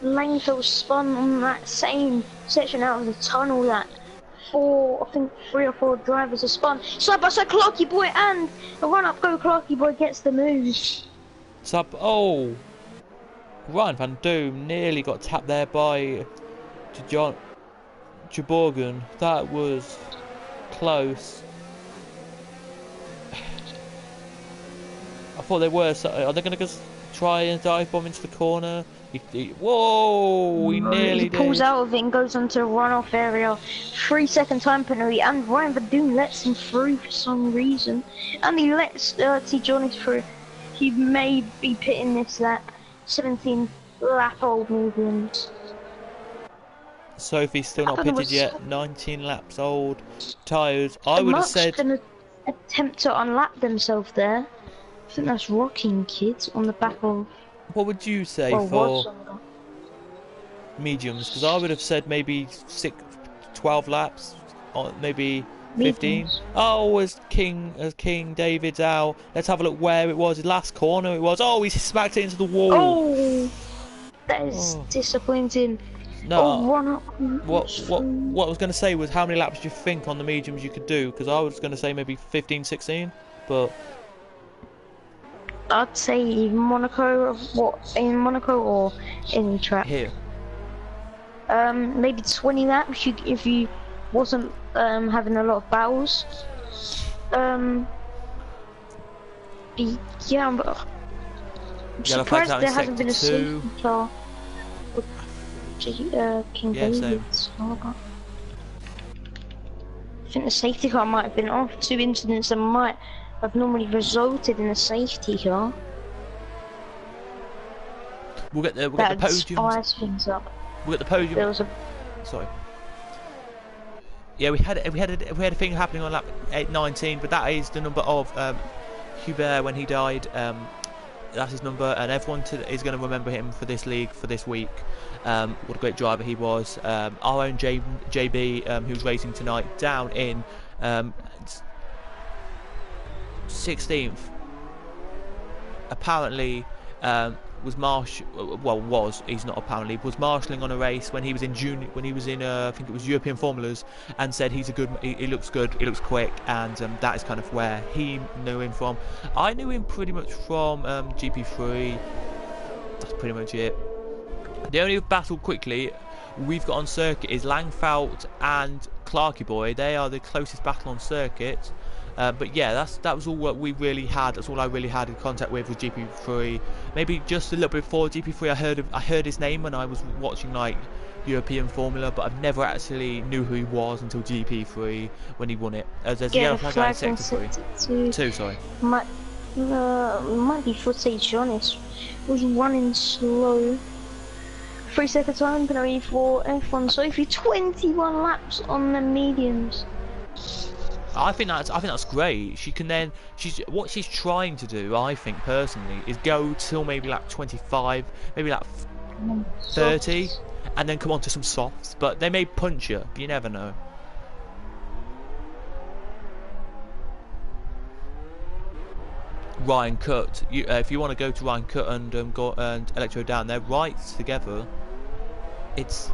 Langfell spun on that same section out of the tunnel that I think 3 or 4 drivers have spun. Side by side Clarky Boy and the run up go Clarky Boy gets the move. Oh, Ryan Van Doom nearly got tapped there by Jaborgan. That was close. I thought they were. Are they going to just try and dive bomb into the corner? Whoa! He nearly did. He pulls out of it and goes onto a runoff area. 3-second time penalty, and Ryan Van Doom lets him through for some reason. And he lets T. Johnny through. He may be pitting this lap. 17 lap old mediums. Sophie's still not pitted yet. 19 laps old. Tyres. I would have said. Gonna attempt to unlap themselves there. I think that's rocking kids on the back of. What would you say for mediums? Because I would have said maybe 12 laps, or maybe 15. Mediums. Oh, as King David's out. Let's have a look where it was. His last corner it was. Oh, he smacked it into the wall. Oh, that is disappointing. No. What I was going to say was how many laps do you think on the mediums you could do? Because I was going to say maybe 15, 16, but. I'd say Monaco. In Monaco or any track? Here. Maybe 20 laps if you wasn't having a lot of battles. Yeah, but I'm surprised there hasn't been a safety car with King David's logo. I think the safety car might have been off. 2 incidents that might have normally resulted in a safety car. We'll get the podium. Spice things up. We'll get the podium. There was a. Sorry. Yeah, we had a thing happening on lap 19, but that is the number of Hubert when he died. That's his number, and everyone is going to remember him for this league, for this week. What a great driver he was. Our own JB, who's racing tonight, down in 16th. Apparently, was he's not apparently, was marshalling on a race when he was in I think it was European Formulas, and said he looks good, he looks quick, and that is kind of where he knew him from. I knew him pretty much from GP3. That's pretty much it. The only battle quickly we've got on circuit is Langfelt and Clarky Boy. They are the closest battle on circuit. But yeah, that was all what we really had. That's all I really had in contact with GP3. Maybe just a little bit before GP3, I heard his name when I was watching like European Formula, but I've never actually knew who he was until GP3 when he won it. There's a yellow flag in sector 3. 2, sorry. Might be for St. John's. Was running slow. 3-second time penalty for F1. So if you 21 laps on the mediums. I think that's great. What she's trying to do, I think personally, is go till maybe like 25, maybe like 30, and then come on to some softs. But they may punch you. You never know. Ryan Cut. If you want to go to Ryan Cut and go and Electro Down, they're right together. It's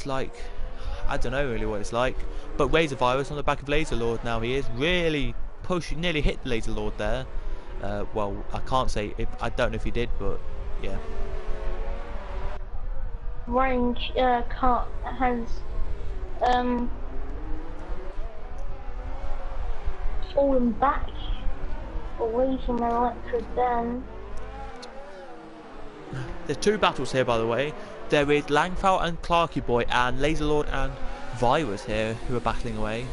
like, I don't know really what it's like. But Razor Virus on the back of Laser Lord now. He is really pushing, nearly hit Laser Lord there. Well, I can't say if I don't know if he did, but yeah. Ryan Cut has fallen back away from Electro Dan. There's two battles here, by the way. There is Langfeld and Clarky Boy and Laser Lord and Virus here who are battling away.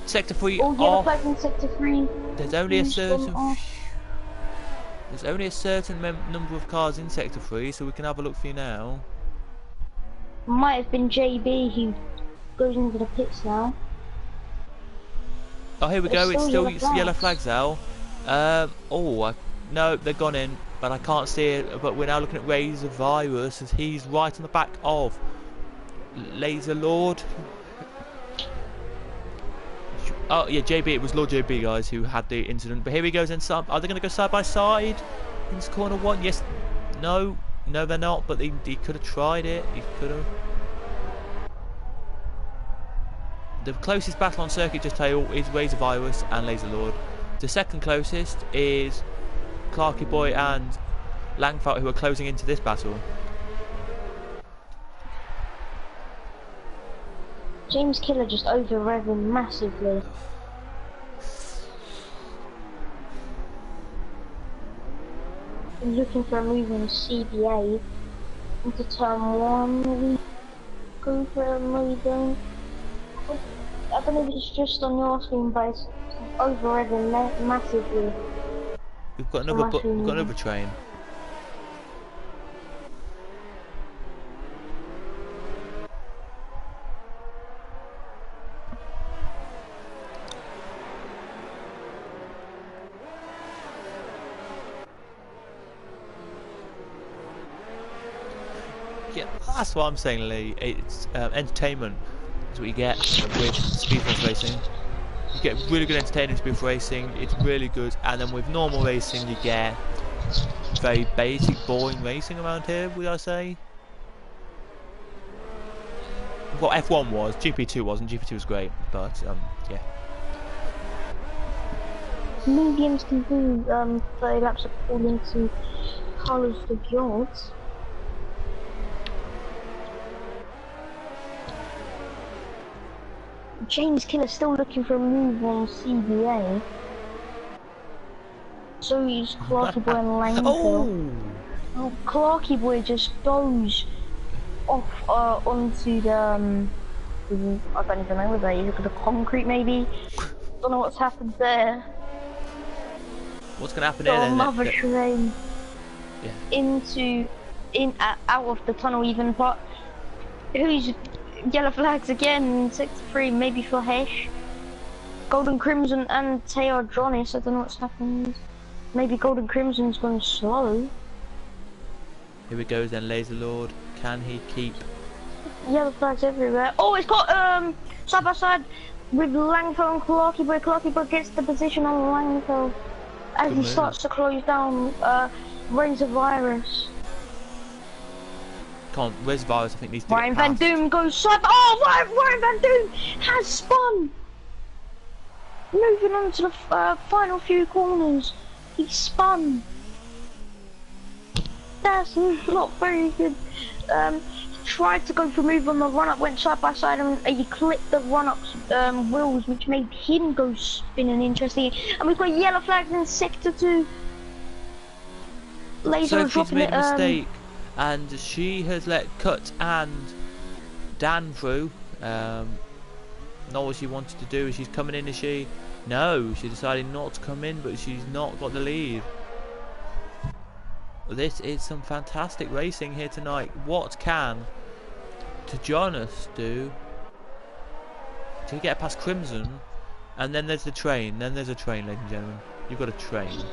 Sector 3 Oh, yeah, the flag in Sector 3. There's only a certain number of cars in Sector 3, so we can have a look for you now. Might have been JB who goes into the pits now. Oh, here we go. It's still yellow flags. flags out. No, they're gone in, but I can't see it. But we're now looking at Razor Virus as he's right on the back of Laser Lord. Oh yeah, JB. It was Lord JB, guys, who had the incident. But here he goes inside. Are they going to go side by side in this corner one? Yes. No, they're not. But he could have tried it. He could have. The closest battle on circuit, just tell you, is Razor Virus and Laser Lord. The second closest is Clarky Boy and Langfeld, who are closing into this battle. James Killer just over-revving massively. Looking for a move on CBA into turn 1. We go for a move on. I don't know if it's just on your screen, but it's over-revving massively. We've got another train. Yeah, that's what I'm saying, Lee. It's entertainment is what you get with Speed Force Racing. You get really good entertaining Speed Force Racing. It's really good, and then with normal racing, you get very basic, boring racing around here. Would I say? Well, F1 was, GP2 wasn't. GP2 was great, but yeah. Mediums can do 30 laps according to Carlos de Giorgio. James Killer still looking for a move on CBA. So he's Clarky Boy and Langfeld. Oh, Clarky Boy just goes off onto the I don't even know whether he's the concrete maybe. Don't know what's happened there. What's gonna happen here then? Another train out of the tunnel even, but who's yellow flags again in Sector 3, maybe for Hesh. Golden Crimson and Teo Jonas, I don't know what's happened. Maybe Golden Crimson's gone slow. Here we go then, Laser Lord. Can he keep? Yellow flags everywhere. Oh, it's got side by side with Langfeld and Clarky Boy. Clarky Boy gets the position on Langfeld as he starts to close down Razor Virus. Where's Virus? I think needs to Ryan Van Doom goes side. Oh, Ryan Van Doom has spun. Moving on to the final few corners, he spun. That's not very good. Tried to go for a move on the run-up, went side by side, and he clipped the run-up's wheels, which made him go spinning interesting. And we've got yellow flags in Sector 2. Laser dropping made a mistake. And she has let Cut and Dan through. Not what she wanted to do. She's coming in, is she? No, she decided not to come in, but she's not got the lead. This is some fantastic racing here tonight. What can Jonas do to get past Crimson? And then there's the train. Ladies and gentlemen. You've got a train.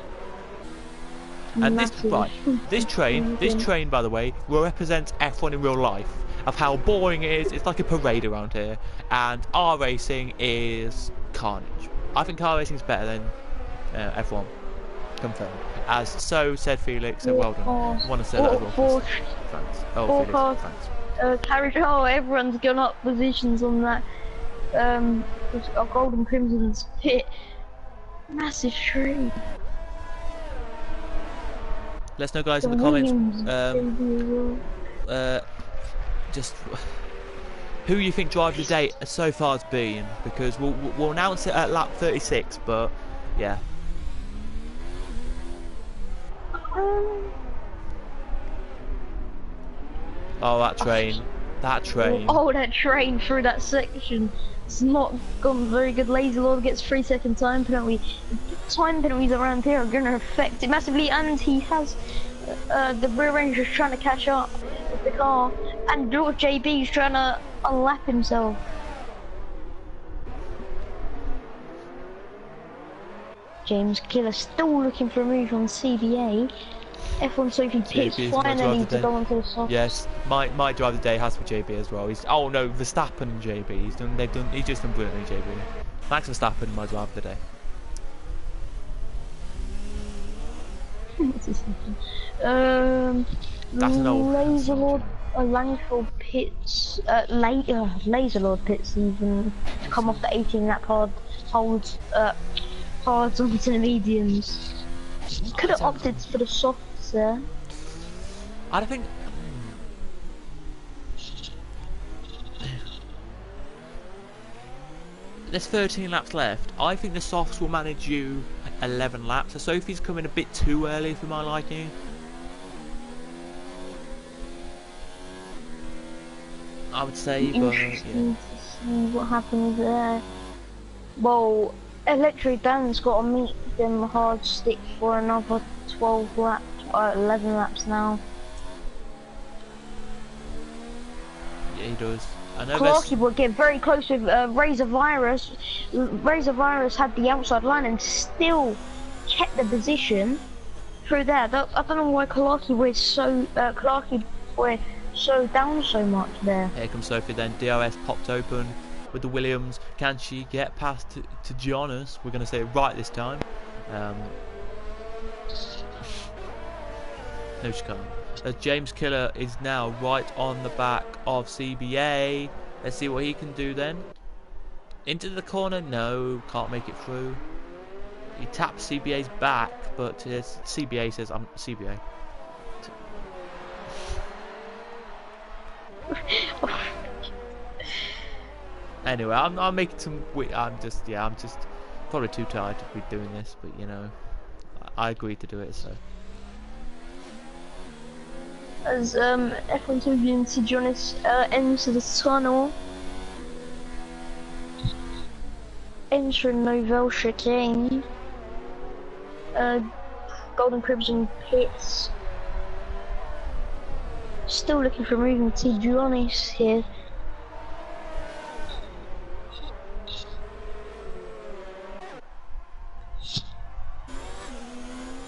And this train, by the way, will represent F1 in real life, of how boring it is. It's like a parade around here, and our racing is carnage. I think car racing is better than F1. Confirmed. As so said Felix, so well done. I want to say that as well. Thanks. Oh, Felix, thanks. Carriage. Oh, everyone's gone up positions on that. Golden Crimson's pit. Massive tree. Let us know, guys, in the comments. Just who you think driver of the day so far has been, because we'll announce it at lap 36. But yeah. Oh, that train. That train. Oh, that train through that section. It's not gone very good. Lazy Lord gets 3-second time penalty. Time penalties around here are going to affect it massively, and he has the rear ranger's trying to catch up with the car, and George JB's trying to unlap himself. James Killer still looking for a move on CBA. F1 Sophie Pitts finally to go onto the soft. Yes, my driver of the day has for JB as well. Oh no, Verstappen and JB. He's just done brilliantly, JB. Max Verstappen, my driver of the day. That's an old Laser Lord Langford Pitts. Laser Lord Pitts even to come off the 18 lap holds onto the mediums. Could have opted for the softs there. I don't think. There's 13 laps left. I think the softs will manage you 11 laps. So Sophie's coming a bit too early for my liking. I would say, but interesting to see what happens there. Well, Electric Dan's got to meet them hard stick for another 12 laps, or 11 laps now. Yeah, he does. I know Clarky would get very close with Razor Virus. Razor Virus had the outside line and still kept the position through there. I don't know why Clarky was so down so much there. Here comes Sophie then. DRS popped open with the Williams. Can she get past to Jonas? We're going to say it right this time. No, she can't. As James Killer is now right on the back of CBA. Let's see what he can do then. Into the corner. No, can't make it through. He taps CBA's back, but CBA says, I'm CBA. Anyway, I'm making some. I'm just probably too tired to be doing this, but you know, I agreed to do it, so. As F1 champion Jonas enters the tunnel, entering Nouvelle chicane. Golden Crimson pits. Still looking for moving to Jonas here.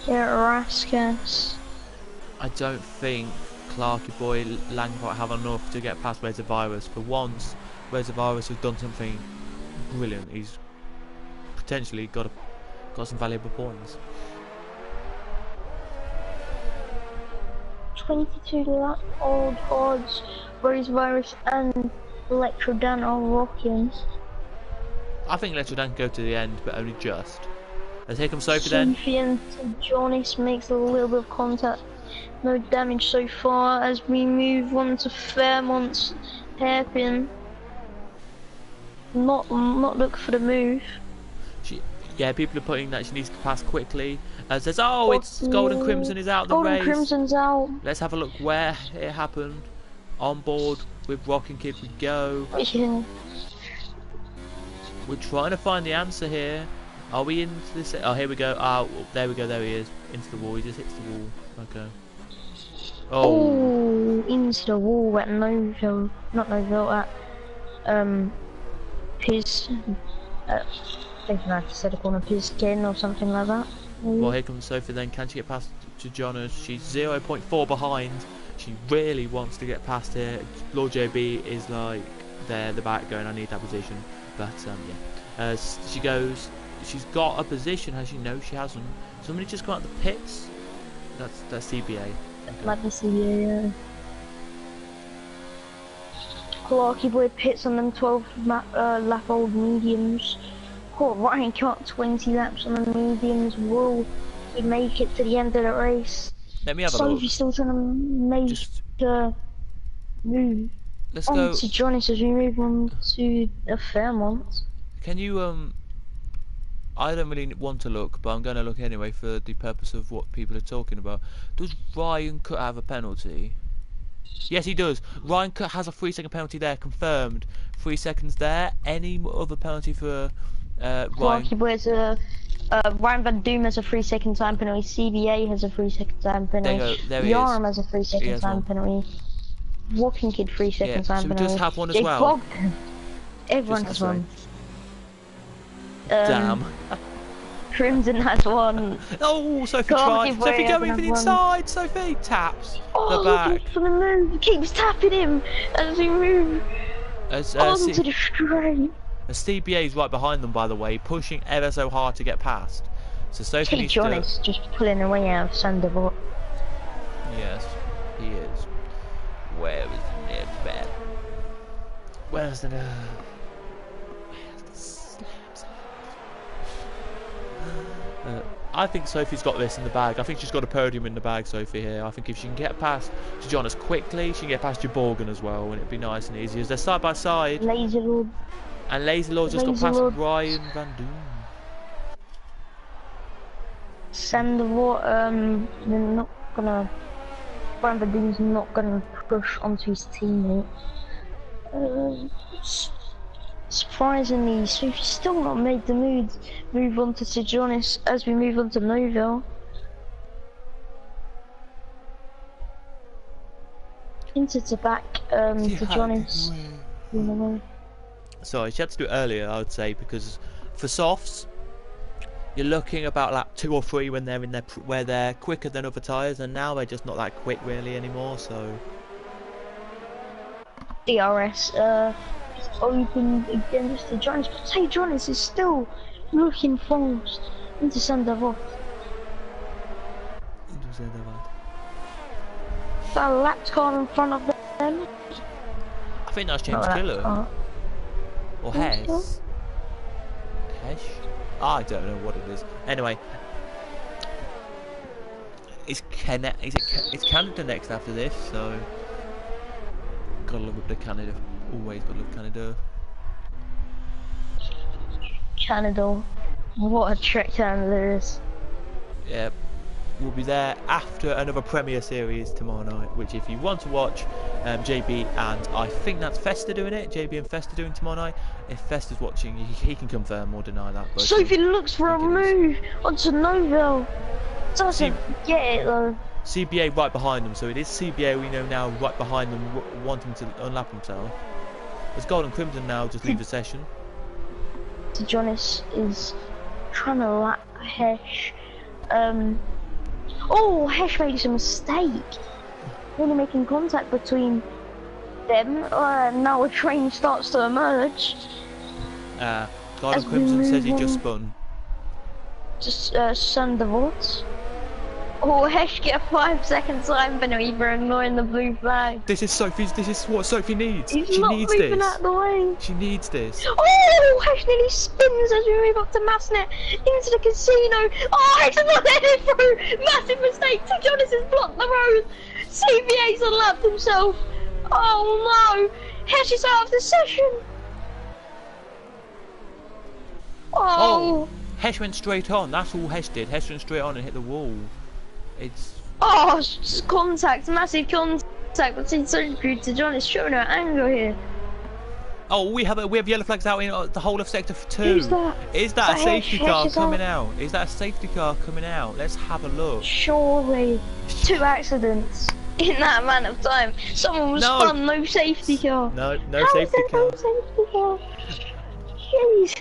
Yeah, Raskas. I don't think Clarky Boy Langford have enough to get past Razor Virus. For once, Razor Virus has done something brilliant. He's potentially got some valuable points. 22-lap-old odds. Razor Virus and Electrodan are rocking. I think Electrodan can go to the end, but only just. As here comes Sophie then. Sophie and Jonas makes a little bit of contact. No damage so far as we move on to Fairmont's hairpin. Not look for the move. Yeah, people are putting that she needs to pass quickly. Says, oh, it's Golden Crimson is out the race. Golden Crimson's out. Let's have a look where it happened. On board with Rockin' Kid we go. Yeah. We're trying to find the answer here. Are we into this? Oh, here we go. Oh, there we go. There he is. Into the wall. He just hits the wall. Okay. Oh, into the wall at Nouvelle. Not Nouvelle, at Piz. I think I said a corner Piskin or something like that. Maybe. Well, here comes Sophie then. Can she get past to Jonas? She's 0.4 behind. She really wants to get past here. Lord JB is like there at the back going, I need that position. But yeah. As she goes, she's got a position, has she? No, she hasn't. Somebody just got out the pits. That's CBA. Okay. Might be CBA, yeah. Clarky boy pits on them 12 lap old mediums. Caught Ryan cut 20 laps on the mediums. Will he make it to the end of the race? Let me have a look. Sophie's still trying to make a move. Let's on go to Jonas as we move on to the Fairmont. Can you I don't really want to look, but I'm going to look anyway for the purpose of what people are talking about. Does Ryan Cut have a penalty? Yes, he does. Ryan Cut has a 3-second penalty there, confirmed. 3 seconds there. Any other penalty for Ryan? Ryan Van Doom has a 3-second time penalty. CBA has a 3-second time penalty. There he Yarm is. has a 3-second time penalty. Walking Kid 3-second time so penalty. he does have one as well. Everyone has one. Damn. Crimson has one. Oh, Sophie tried. Sophie going for the inside. Sophie taps the back. For the move. Keeps tapping him as we move onto the straight. The CBA is right behind them, by the way, pushing ever so hard to get past. So Sophie needs John is just pulling away out of Sandoval. Yes, he is. Where is the near bed? Where's the I think Sophie's got this in the bag. I think she's got a podium in the bag, Sophie, here. I think if she can get past Jonas quickly, she can get past Jaborgan as well, and it'd be nice and easy. As they're side by side. Laser Lord. And Laser Lord just got past Ryan Van Doom. Sandoval, they're not gonna... Ryan Van Doom's not gonna push onto his teammate. Surprisingly, Sophie's still not made the move on to Jonas as we move on to Moville. Into the back to Jonas. Sorry, she had to do it earlier, I would say, because for softs, you're looking about lap 2 or 3 when they're in their where they're quicker than other tyres, and now they're just not that quick really anymore. So DRS opened against the Jonas, but say Jonas is still looking fast into Sandoval. That lapped car in front of them. I think that's James Killer. Or Hess. Hesh? I don't know what it is. Anyway, it's Canada next after this, so gotta love a bit of Canada. Always gotta love Canada. Canada, what a trick Canada is. Yep. We'll be there after another Premier Series tomorrow night, which if you want to watch, JB and I think that's Festa doing it. JB and Festa doing tomorrow night. If Festa's watching, he can confirm or deny that. But Sophie looks for a move onto Noville. Doesn't get it though. CBA right behind them, so it is CBA we know now right behind them, wanting to unlap himself. As Golden Crimson now just leave the session. Jonas is trying to lap Hesh. Oh, Hesh made a mistake. Really making contact between them. Now a train starts to emerge. Golden Crimson says he just spun. Just Sandoval. Oh, Hesh get a 5-second time penalty for ignoring the blue flag. This is what Sophie needs. She needs moving this. out the way. She needs this. Oh, Hesh nearly spins as we move up to Massnet into the casino. Oh, Hesh is not headed through. Massive mistake. Jonas has blocked the road. CBA's unlapped himself. Oh no, Hesh is out of the session. Oh. Hesh went straight on. That's all Hesh did. Hesh went straight on and hit the wall. It's just contact, massive contact between Sophie to Jonas, showing her anger here. Oh, we have yellow flags out in the whole of sector 2. Who's that? Is that a safety car coming out? Is that a safety car coming out? Let's have a look. Surely, 2 accidents in that amount of time. Someone was spun, no safety car. No safety car. No safety car. Jeez.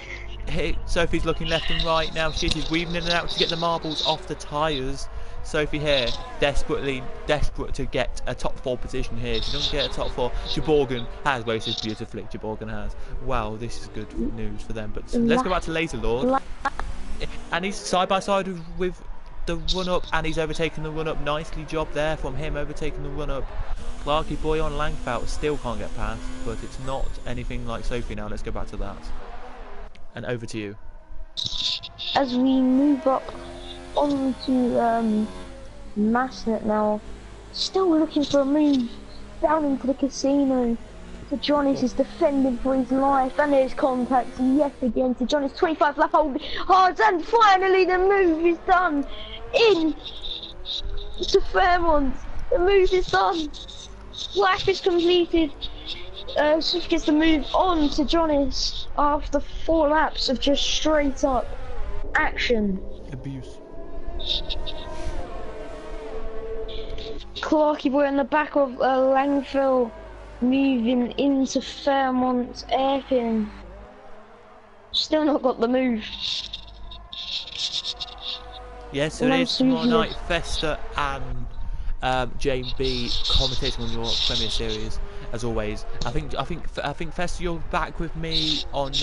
Hey, Sophie's looking left and right now. She's weaving in and out to get the marbles off the tyres. Sophie here, desperate to get a top 4 position here. She doesn't get a top 4. Jaborgan has raced beautifully. Jaborgan has. Wow, this is good news for them. But let's go back to Laser Lord. and he's side by side with the run up, and he's overtaken the run up. Nicely job there from him, overtaking the run up. Clarky boy on Langfeld still can't get past, but it's not anything like Sophie now. Let's go back to that. And over to you. As we move up onto Massnet now, still looking for a move down into the casino. So Jonas is defending for his life, and there's contact yet again to Jonas. 25 lap hold hard, and finally the move is done in to Fairmont. The move is done. Life is completed. Swift gets the move on to Jonas after 4 laps of just straight up action. Abuse. Clarky boy on the back of Langfell moving into Fairmont airpin. Still not got the move. Yes, so it is tomorrow night. Festa and JB commentating on your Premier Series as always. I think Festa, you're back with me on.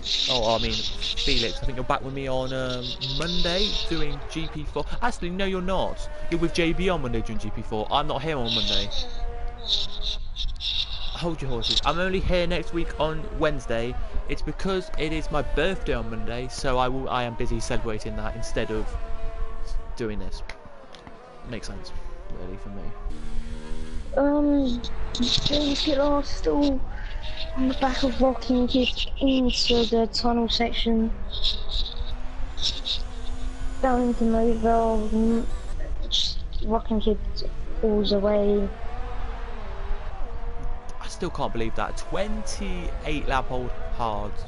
Felix, I think you're back with me on Monday doing GP4. Actually, no, you're not. You're with JB on Monday doing GP4. I'm not here on Monday. Hold your horses. I'm only here next week on Wednesday. It's because it is my birthday on Monday, so I am busy celebrating that instead of doing this. Makes sense, really, for me. James Gittler still on the back of Rocking Kid into the tunnel section. Down into Moville. Rocking Kid falls away. I still can't believe that. 28 lap old hards.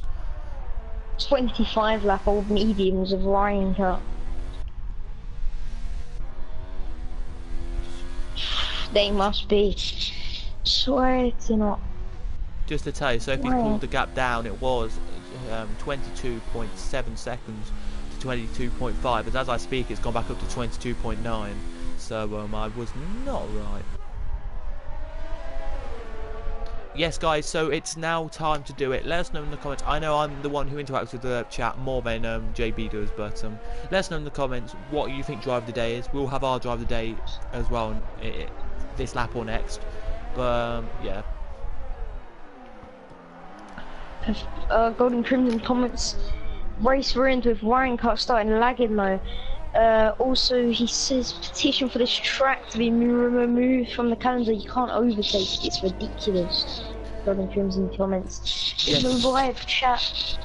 25 lap old mediums of Ryan Cut. They must be sweating up. Just to tell you, Sophie's pulled the gap down. It was 22.7 seconds to 22.5, but as I speak it's gone back up to 22.9, so I was not right. Yes guys, so it's now time to do it. Let us know in the comments. I know I'm the one who interacts with the chat more than JB does, but let us know in the comments what you think drive of the day is. We'll have our drive of the day as well this lap or next, but yeah. Golden Crimson comments, race we're into with Ryan Cut starting lagging low. Also he says petition for this track to be removed from the calendar. You can't overtake, it's ridiculous. Golden Crimson comments. Yes. The live chat.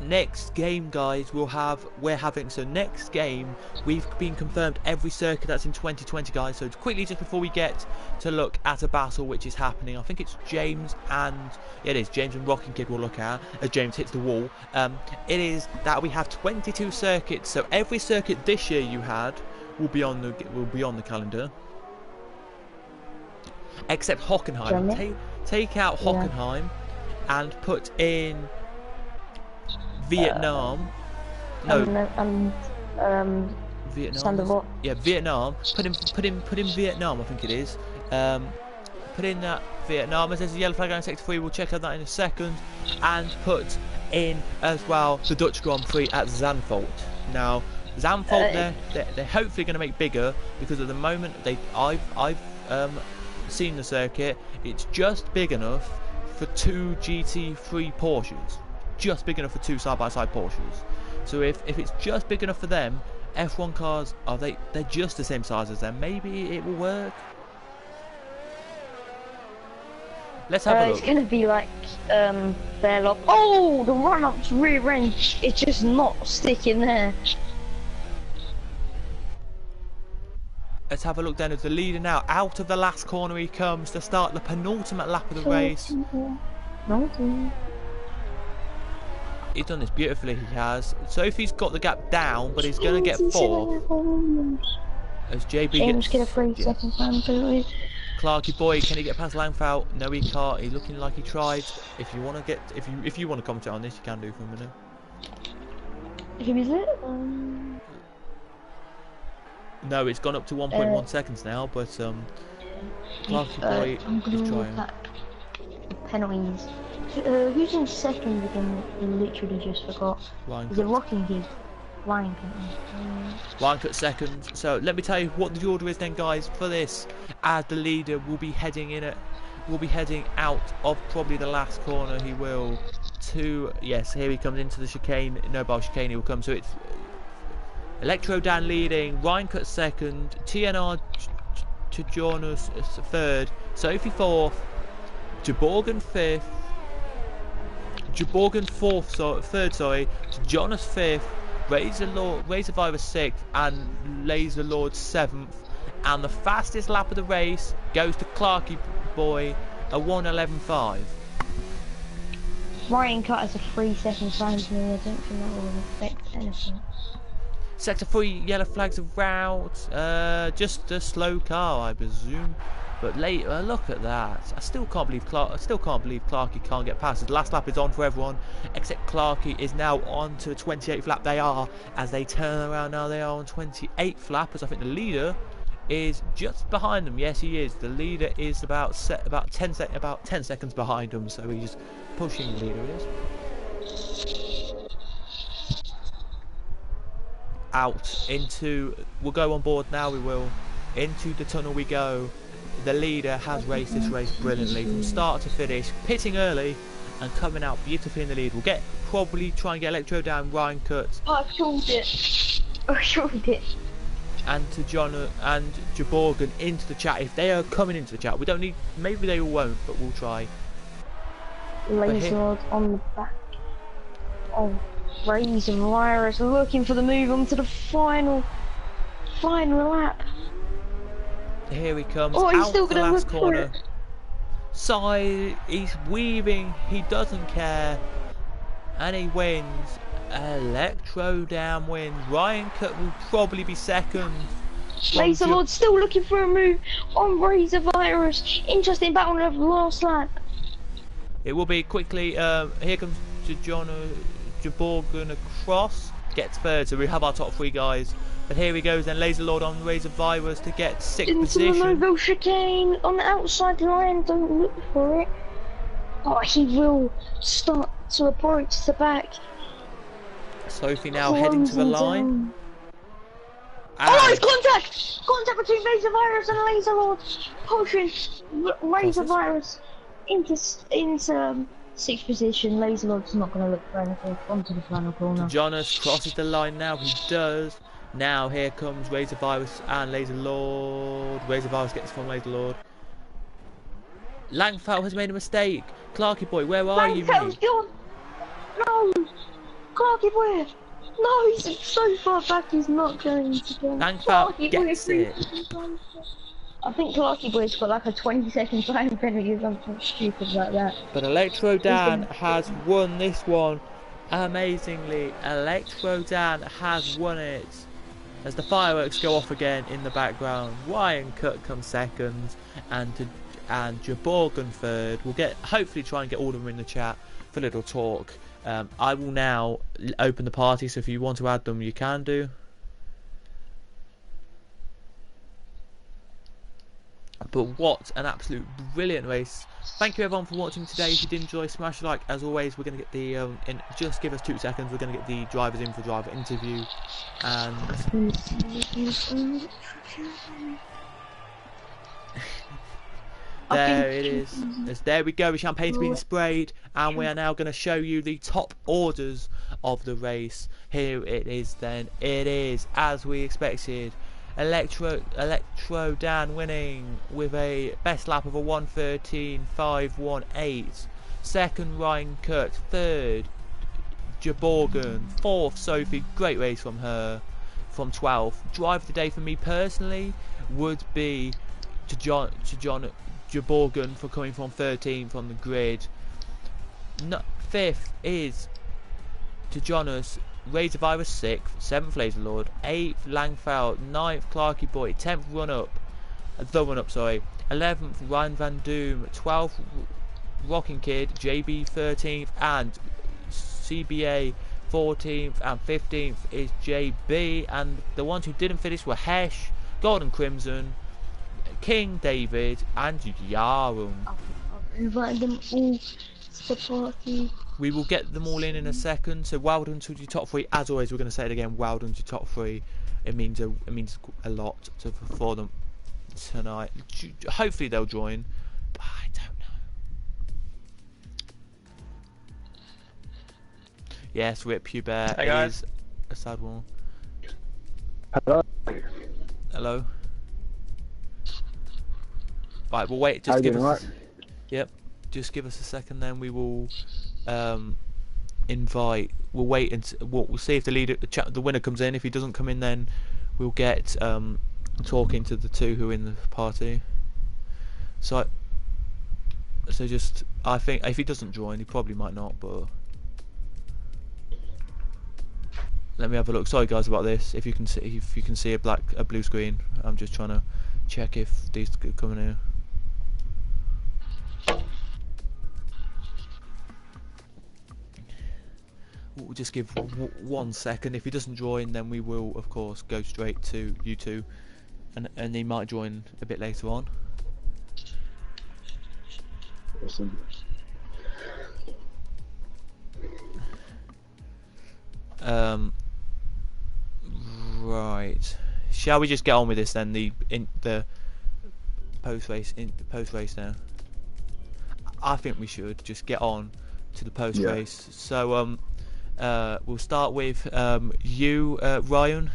Next game guys, so next game we've been confirmed every circuit that's in 2020 guys. So quickly, just before we get to look at a battle which is happening, I think it's James and James and Rocking Kid we'll look at as James hits the wall. It is that we have 22 circuits, so every circuit this year you had will be on the calendar except Hockenheim. Take out Hockenheim and put in Vietnam. Vietnam. Yeah, Vietnam. Put in Vietnam. I think it is. Put in that Vietnam. As there's a yellow flag on sector 3. We'll check out that in a second. And put in as well the Dutch Grand Prix at Zandvoort. Now Zandvoort, they're hopefully going to make bigger because at the moment I've seen the circuit. It's just big enough for 2 GT3 Porsches. Just big enough for 2 side-by-side Porsches. So if it's just big enough for them, F1 cars they're just the same size as them. Maybe it will work. Let's have a look. It's gonna be like Fairlock. Oh, the run-up's rear end. It's just not sticking there. Let's have a look then at the leader now. Out of the last corner he comes to start the penultimate lap of the race. He's done this beautifully, he has. Sophie's got the gap down, but he's going to get 4th. As JB James get a 3-second time. Clarky boy, can he get past Langfeld? No, he can't. He's looking like he tried. If you want to comment on this, you can do for a minute. Who is it? No, it's gone up to 1.1 seconds now, but Clarky boy is trying. penalties. Who's in second again? I literally just forgot. Is it Rocking Kid? Ryan Cut second. So let me tell you what the order is then, guys, for this. As the leader will be heading out of probably the last corner. He will to, yes, here he comes into the chicane. No bar chicane he will come. So it's Electro Dan leading, Ryan Cut second, TNR to Jonas third, Sophie fourth, Jaborgan fifth, third, sorry, Jonas fifth, Razor Virus sixth, and Laser Lord seventh. And the fastest lap of the race goes to Clarky Boy, a 1:11.5. Ryan Cut has a 3 second time to me. I don't think that will affect anything. Sector 3 yellow flags of route, just a slow car, I presume. But later, look at that. I still can't believe Clarky can't get past. The last lap is on for everyone, except Clarky is now on to the 28th lap. They are, as they turn around now, they are on 28th lap, as I think the leader is just behind them. Yes, he is. The leader is about 10 seconds behind them, so he's pushing the leader. Out into, we'll go on board now, we will. Into the tunnel we go. The leader has raced this race brilliantly from start to finish, pitting early and coming out beautifully in the lead. We'll probably try and get Electro down, Ryan Cut. Oh, I showed it. And to John and Jaborgan into the chat. If they are coming into the chat, we don't need, maybe they all won't, but we'll try. Laser on the back. Oh. Razor Virus looking for the move onto the final lap. Here he comes. Oh, he's out still the gonna last look corner. for it. Side, he's weaving. He doesn't care, and he wins. Electro Down wins. Ryan Cut will probably be second. Laser Lord still looking for a move on Razor Virus. Interesting battle of the last lap. It will be quickly. Here comes Jaborgan across, gets third, so we have our top 3 guys. But here he goes then, Laser Lord on Razor Virus to get 6th position. Into the Monaco chicane on the outside line, don't look for it. Oh, he will start to approach the back. Sophie now heading to the line. Oh, it's contact! Contact between Razor Virus and Laser Lord. Pushing Razor Virus into 6th position. Laser Lord's not going to look for anything onto the final corner. Jonas crosses the line now, he does. Now here comes Razor Virus and Laser Lord. Razor Virus gets from Laser Lord. Langfeld has made a mistake. Clarky Boy, where are you, mate? Gone. No! Clarky Boy! No, he's so far back, he's not going to go. Langfeld gets it. I think Clarky Boy's got like a 20-second time penalty or something stupid like that. But Electro Dan has won this one. Amazingly, Electro Dan has won it. As the fireworks go off again in the background, Ryan Cut comes second, and Jaborgan third. We'll hopefully try and get all of them in the chat for a little talk. I will now open the party, so if you want to add them, you can do. But what an absolute brilliant race. Thank you everyone for watching today. If you did enjoy, smash a like. As always, we're going to get the just give us 2 seconds, we're going to get the drivers in for driver interview. And there it is. There we go. The champagne's been sprayed, and we are now going to show you the top orders of the race. Here it is then. It is as we expected. Electro Dan winning with a best lap of a 1:13.518. Second, Ryan Cut. Third, Jaborgan. Fourth, Sophie. Great race from her. From 12th. Drive of the day for me personally would be to John Jaborgan for coming from 13th on the grid. Fifth is to Jonas. Razor Virus 6th, 7th Laser Lord, 8th Langfeld, 9th Clarky Boy, 10th the run up, 11th Ryan Van Doom, 12th Rocking Kid, JB 13th, and CBA 14th, and 15th is JB, and the ones who didn't finish were Hesh, Golden Crimson, King David, and Yarum. invite them all to the party. We will get them all in a second. So well done to your top three. As always, we're going to say it again. Well done to your top three. It means a lot for them tonight. Hopefully they'll join, but I don't know. Yes, Rip Hubert. Hey guys. Is a sad one. Hello. Hello. Right, we'll wait. How Just you give doing, us. right? Yep. Just give us a second, then we will invite. We'll wait and we'll see if the winner comes in. If he doesn't come in, then we'll get talking to the two who are in the party. So just I think if he doesn't join, he probably might not. But let me have a look. Sorry guys about this. If you can see a blue screen, I'm just trying to check if these are coming here. We'll just give 1 second. If he doesn't join, then we will, of course, go straight to you two, and he might join a bit later on. Awesome. Right. Shall we just get on with this then? The post race now. I think we should just get on to the post race. So we'll start with you, Ryan.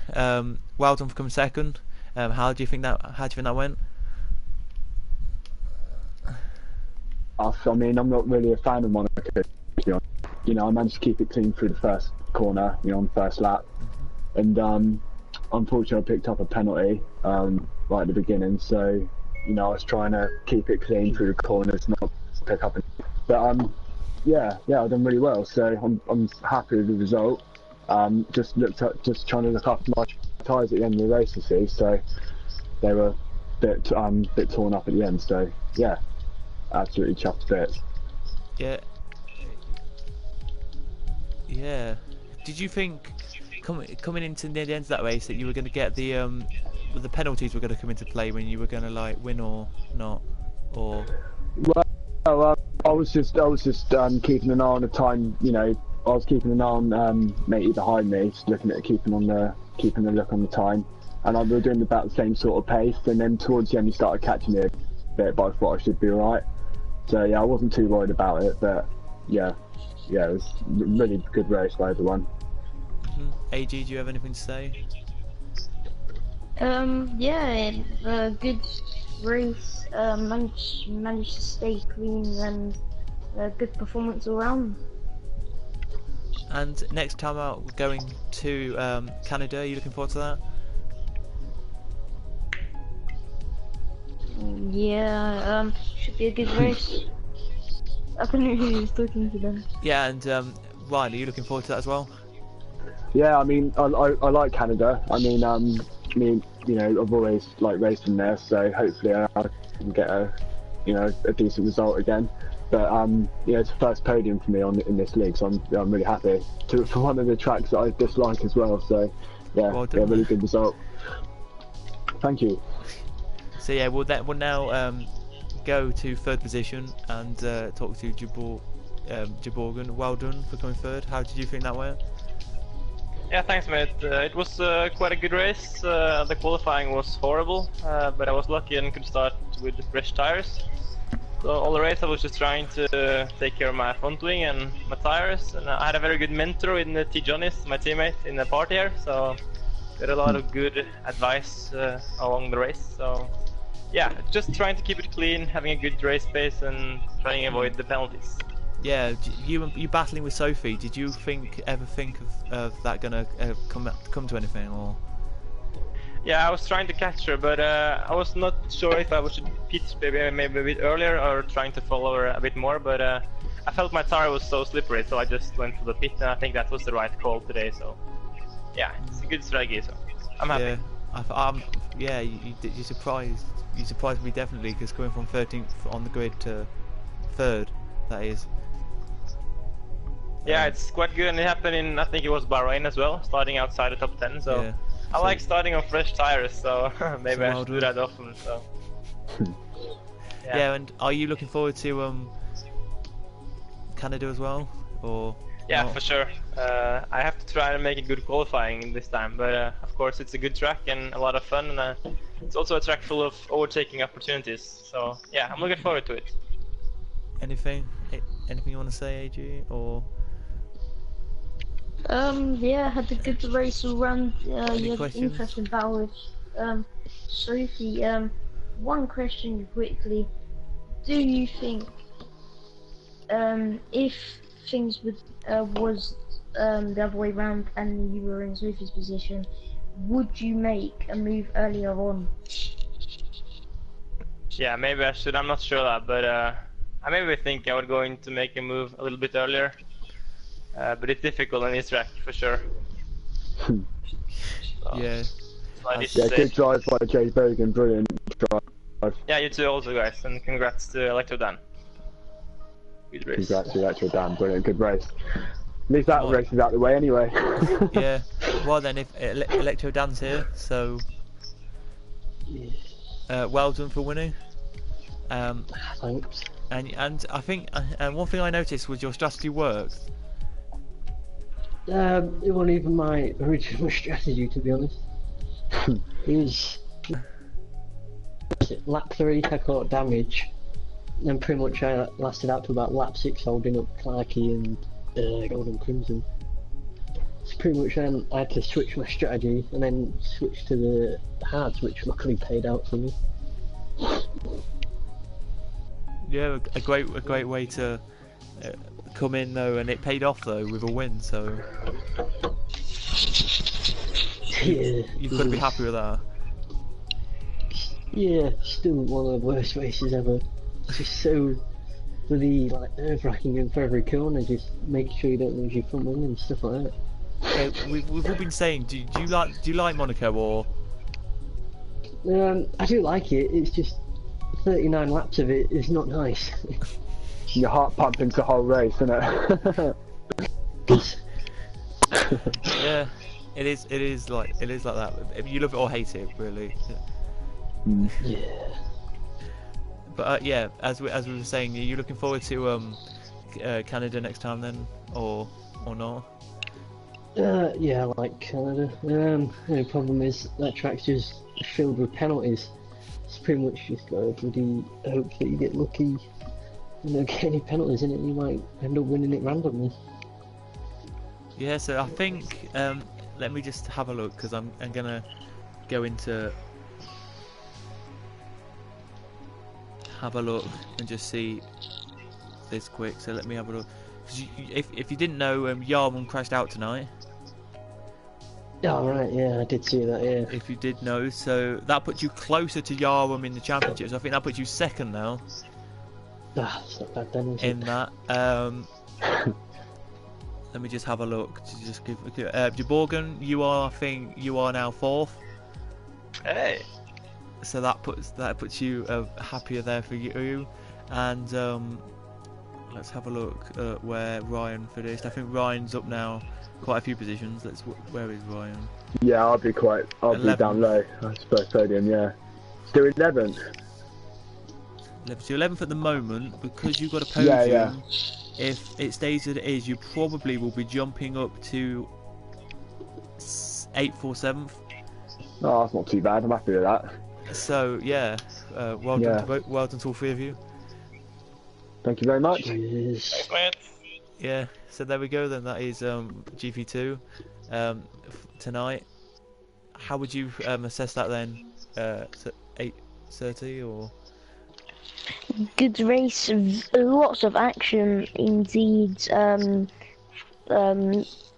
Well done for coming second. How do you think that went? I mean, I'm not really a fan of Monaco. To be honest. You know, I managed to keep it clean through the first corner, you know, on the first lap, and unfortunately I picked up a penalty right at the beginning. So, you know, I was trying to keep it clean through the corners, not pick up. But yeah, I've done really well. So I'm happy with the result. Just trying to look after my tyres at the end of the race, you see. So they were bit torn up at the end. So yeah, absolutely chuffed bits. Yeah. Did you think coming into near the end of that race that you were going to get the penalties were going to come into play when you were going to like win or not, or? Well, I was just keeping an eye on the time. You know, I was keeping an eye on matey behind me, just looking at keeping the look on the time, and we were doing about the same sort of pace. And then towards the end, he started catching me a bit, but I thought I should be alright. So yeah, I wasn't too worried about it. But yeah, it was a really good race by everyone. AG, do you have anything to say? Yeah, good race. Managed to stay clean and good performance all round. And next time out, we're going to Canada. Are you looking forward to that? Yeah, should be a good race. I don't know who he's talking to them. Yeah, and Ryan, are you looking forward to that as well? Yeah, I mean, I like Canada. I mean, you know, I've always like racing there, so hopefully I can get a decent result again. But it's the first podium for me in this league, so I'm really happy for one of the tracks that I dislike as well. So yeah, well done, really good result. Thank you. So yeah, we'll now go to third position and talk to Jaborgan. Well done for coming third. How did you think that went? Yeah, thanks mate. It was quite a good race. The qualifying was horrible, but I was lucky and could start with fresh tires. So all the race I was just trying to take care of my front wing and my tires, and I had a very good mentor in T. Johnny's, my teammate in the party here, so got a lot of good advice along the race. So yeah, just trying to keep it clean, having a good race pace and trying to avoid the penalties. Yeah, you battling with Sophie. Did you ever think of that gonna come to anything, or? Yeah, I was trying to catch her, but I was not sure if I should pit maybe a bit earlier or trying to follow her a bit more. But I felt my tire was so slippery, so I just went for the pit, and I think that was the right call today. So yeah, it's a good strategy. So I'm happy. Yeah, you surprised me definitely, because going from 13th on the grid to third, that is. Yeah, it's quite good, and it happened in, I think it was Bahrain as well, starting outside the top 10, so, yeah. I like starting on fresh tires, so maybe I should do that often, so. Yeah, and are you looking forward to Canada as well, or? Yeah, not? for sure. I have to try and make a good qualifying this time, but of course it's a good track and a lot of fun, and it's also a track full of overtaking opportunities. So yeah, I'm looking forward to it. Anything you want to say, AG, or? Yeah, had a good race all round. You had an questions? interesting battle with Sophie. One question quickly: do you think if things was the other way round and you were in Sophie's position, would you make a move earlier on? Yeah, maybe I should. I'm not sure that, but I maybe think I would going to make a move a little bit earlier. But it's difficult on this track for sure. So, Yeah. so I need to Yeah, say- good drive by Jay Bogan, brilliant drive. Yeah, you too also guys, and congrats to Electro Dan. Good race. Congrats to Electro Dan, brilliant, good race. At least that Well- race is out of the way anyway. Yeah. Well then, if Electro Dan's here, so well done for winning. Thanks. And I think one thing I noticed was your strategy worked. It wasn't even my original strategy, to be honest. It was lap 3, I caught damage, and pretty much I lasted out to about lap 6 holding up Clarky and Golden Crimson. So pretty much then I had to switch my strategy and then switch to the hards, which luckily paid out for me. Yeah, a great way to come in though, and it paid off though with a win. So Yeah, you've got to be happy with that. Yeah, still one of the worst races ever. It's just so bloody nerve-wracking going for every corner, just making sure you don't lose your front wing and stuff like that. We've all been saying, do you like Monaco or? I do like it. It's just 39 laps of it is not nice. Your heart pumping the whole race, isn't it? Yeah, it is like that. If you love it or hate it, really. Yeah. But yeah, as we were saying, are you looking forward to Canada next time then, or not? Yeah, I like Canada. The only problem is that track's just filled with penalties. It's pretty much just got to bloody hope that you get lucky and don't get any penalties in it, and you might end up winning it randomly. Yeah, so I think let me just have a look because I'm gonna go into have a look and just see this quick. So let me have a look. Cause if you didn't know, Yarman crashed out tonight. Oh right, yeah, I did see that. Yeah. If you did know, so that puts you closer to Yarman in the championships. I think that puts you second now Ah, it's not bad then, is in it? that. Let me just have a look to just give. Jaborgan, I think you are now fourth. Hey. So that puts you happier there for you. And let's have a look at where Ryan finished. I think Ryan's up now quite a few positions. Where is Ryan? Yeah, I'll be down low. I suppose podium, yeah. Still 11th. So 11th at the moment because you've got a podium. Yeah. If it stays as it is, you probably will be jumping up to 8th or 7th. Oh, that's not too bad. I'm happy with that. So yeah, well done to all three of you. Thank you very much. Cheers. Thanks, mate. Yeah, so there we go then. That is GP2 tonight. How would you assess that then? 8:30 or? Good race, lots of action indeed. In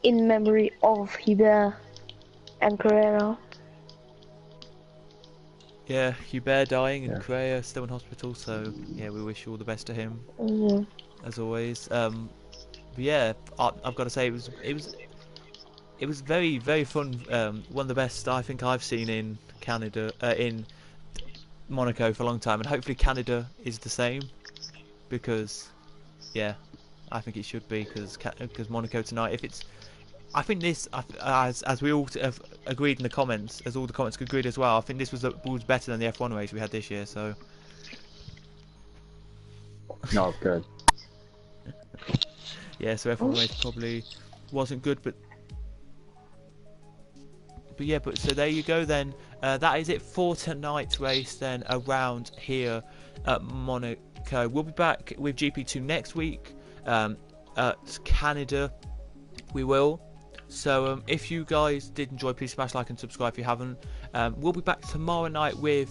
memory of Hubert and Carrera. Yeah, Hubert dying and Correa still in hospital. So yeah, we wish all the best to him as always. But yeah, I've got to say it was very fun. One of the best I think I've seen in Canada, in Monaco for a long time, and hopefully Canada is the same, because yeah, I think it should be, because Monaco tonight, if it's, I think this, as we all have agreed in the comments, as all the comments agreed as well, I think this was better than the F1 race we had this year. So Not good. Yeah, so F1 race probably wasn't good, but yeah, but so there you go then. That is it for tonight's race then around here at Monaco. We'll be back with GP2 next week at Canada. We will. So if you guys did enjoy, please smash like and subscribe if you haven't. We'll be back tomorrow night with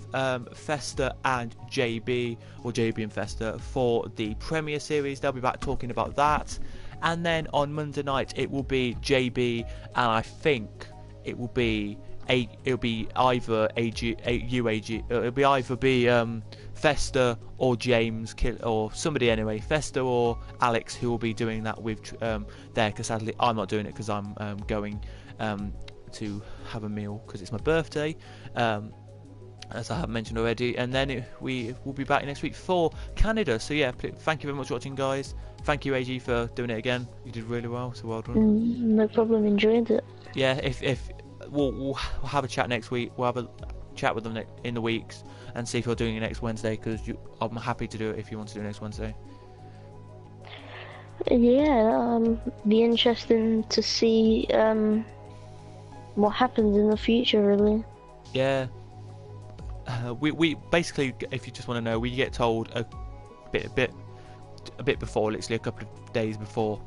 Festa and JB, or JB and Festa, for the Premier Series. They'll be back talking about that. And then on Monday night it will be JB, and I think it will be it'll be either Festa or James or somebody anyway, Festa or Alex, who will be doing that with there, because sadly I'm not doing it because I'm going to have a meal because it's my birthday, as I have mentioned already, and then we will be back next week for Canada. So yeah, thank you very much for watching, guys. Thank you, AG, for doing it again. You did really well, so well done. No problem, enjoyed it. Yeah, if we'll have a chat next week. We'll have a chat with them in the weeks and see if you're doing it next Wednesday, because I'm happy to do it if you want to do it next Wednesday. Yeah, be interesting to see what happens in the future, really. Yeah. We basically, if you just want to know, we get told a bit before, literally a couple of days before.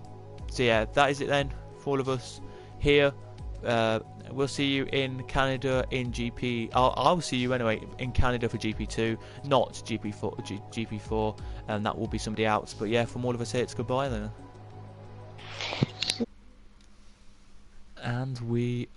So yeah, that is it then for all of us here. We'll see you in Canada in GP. I'll see you anyway in Canada for GP2, not GP4, and that will be somebody else. But yeah, from all of us here, it's goodbye then. And we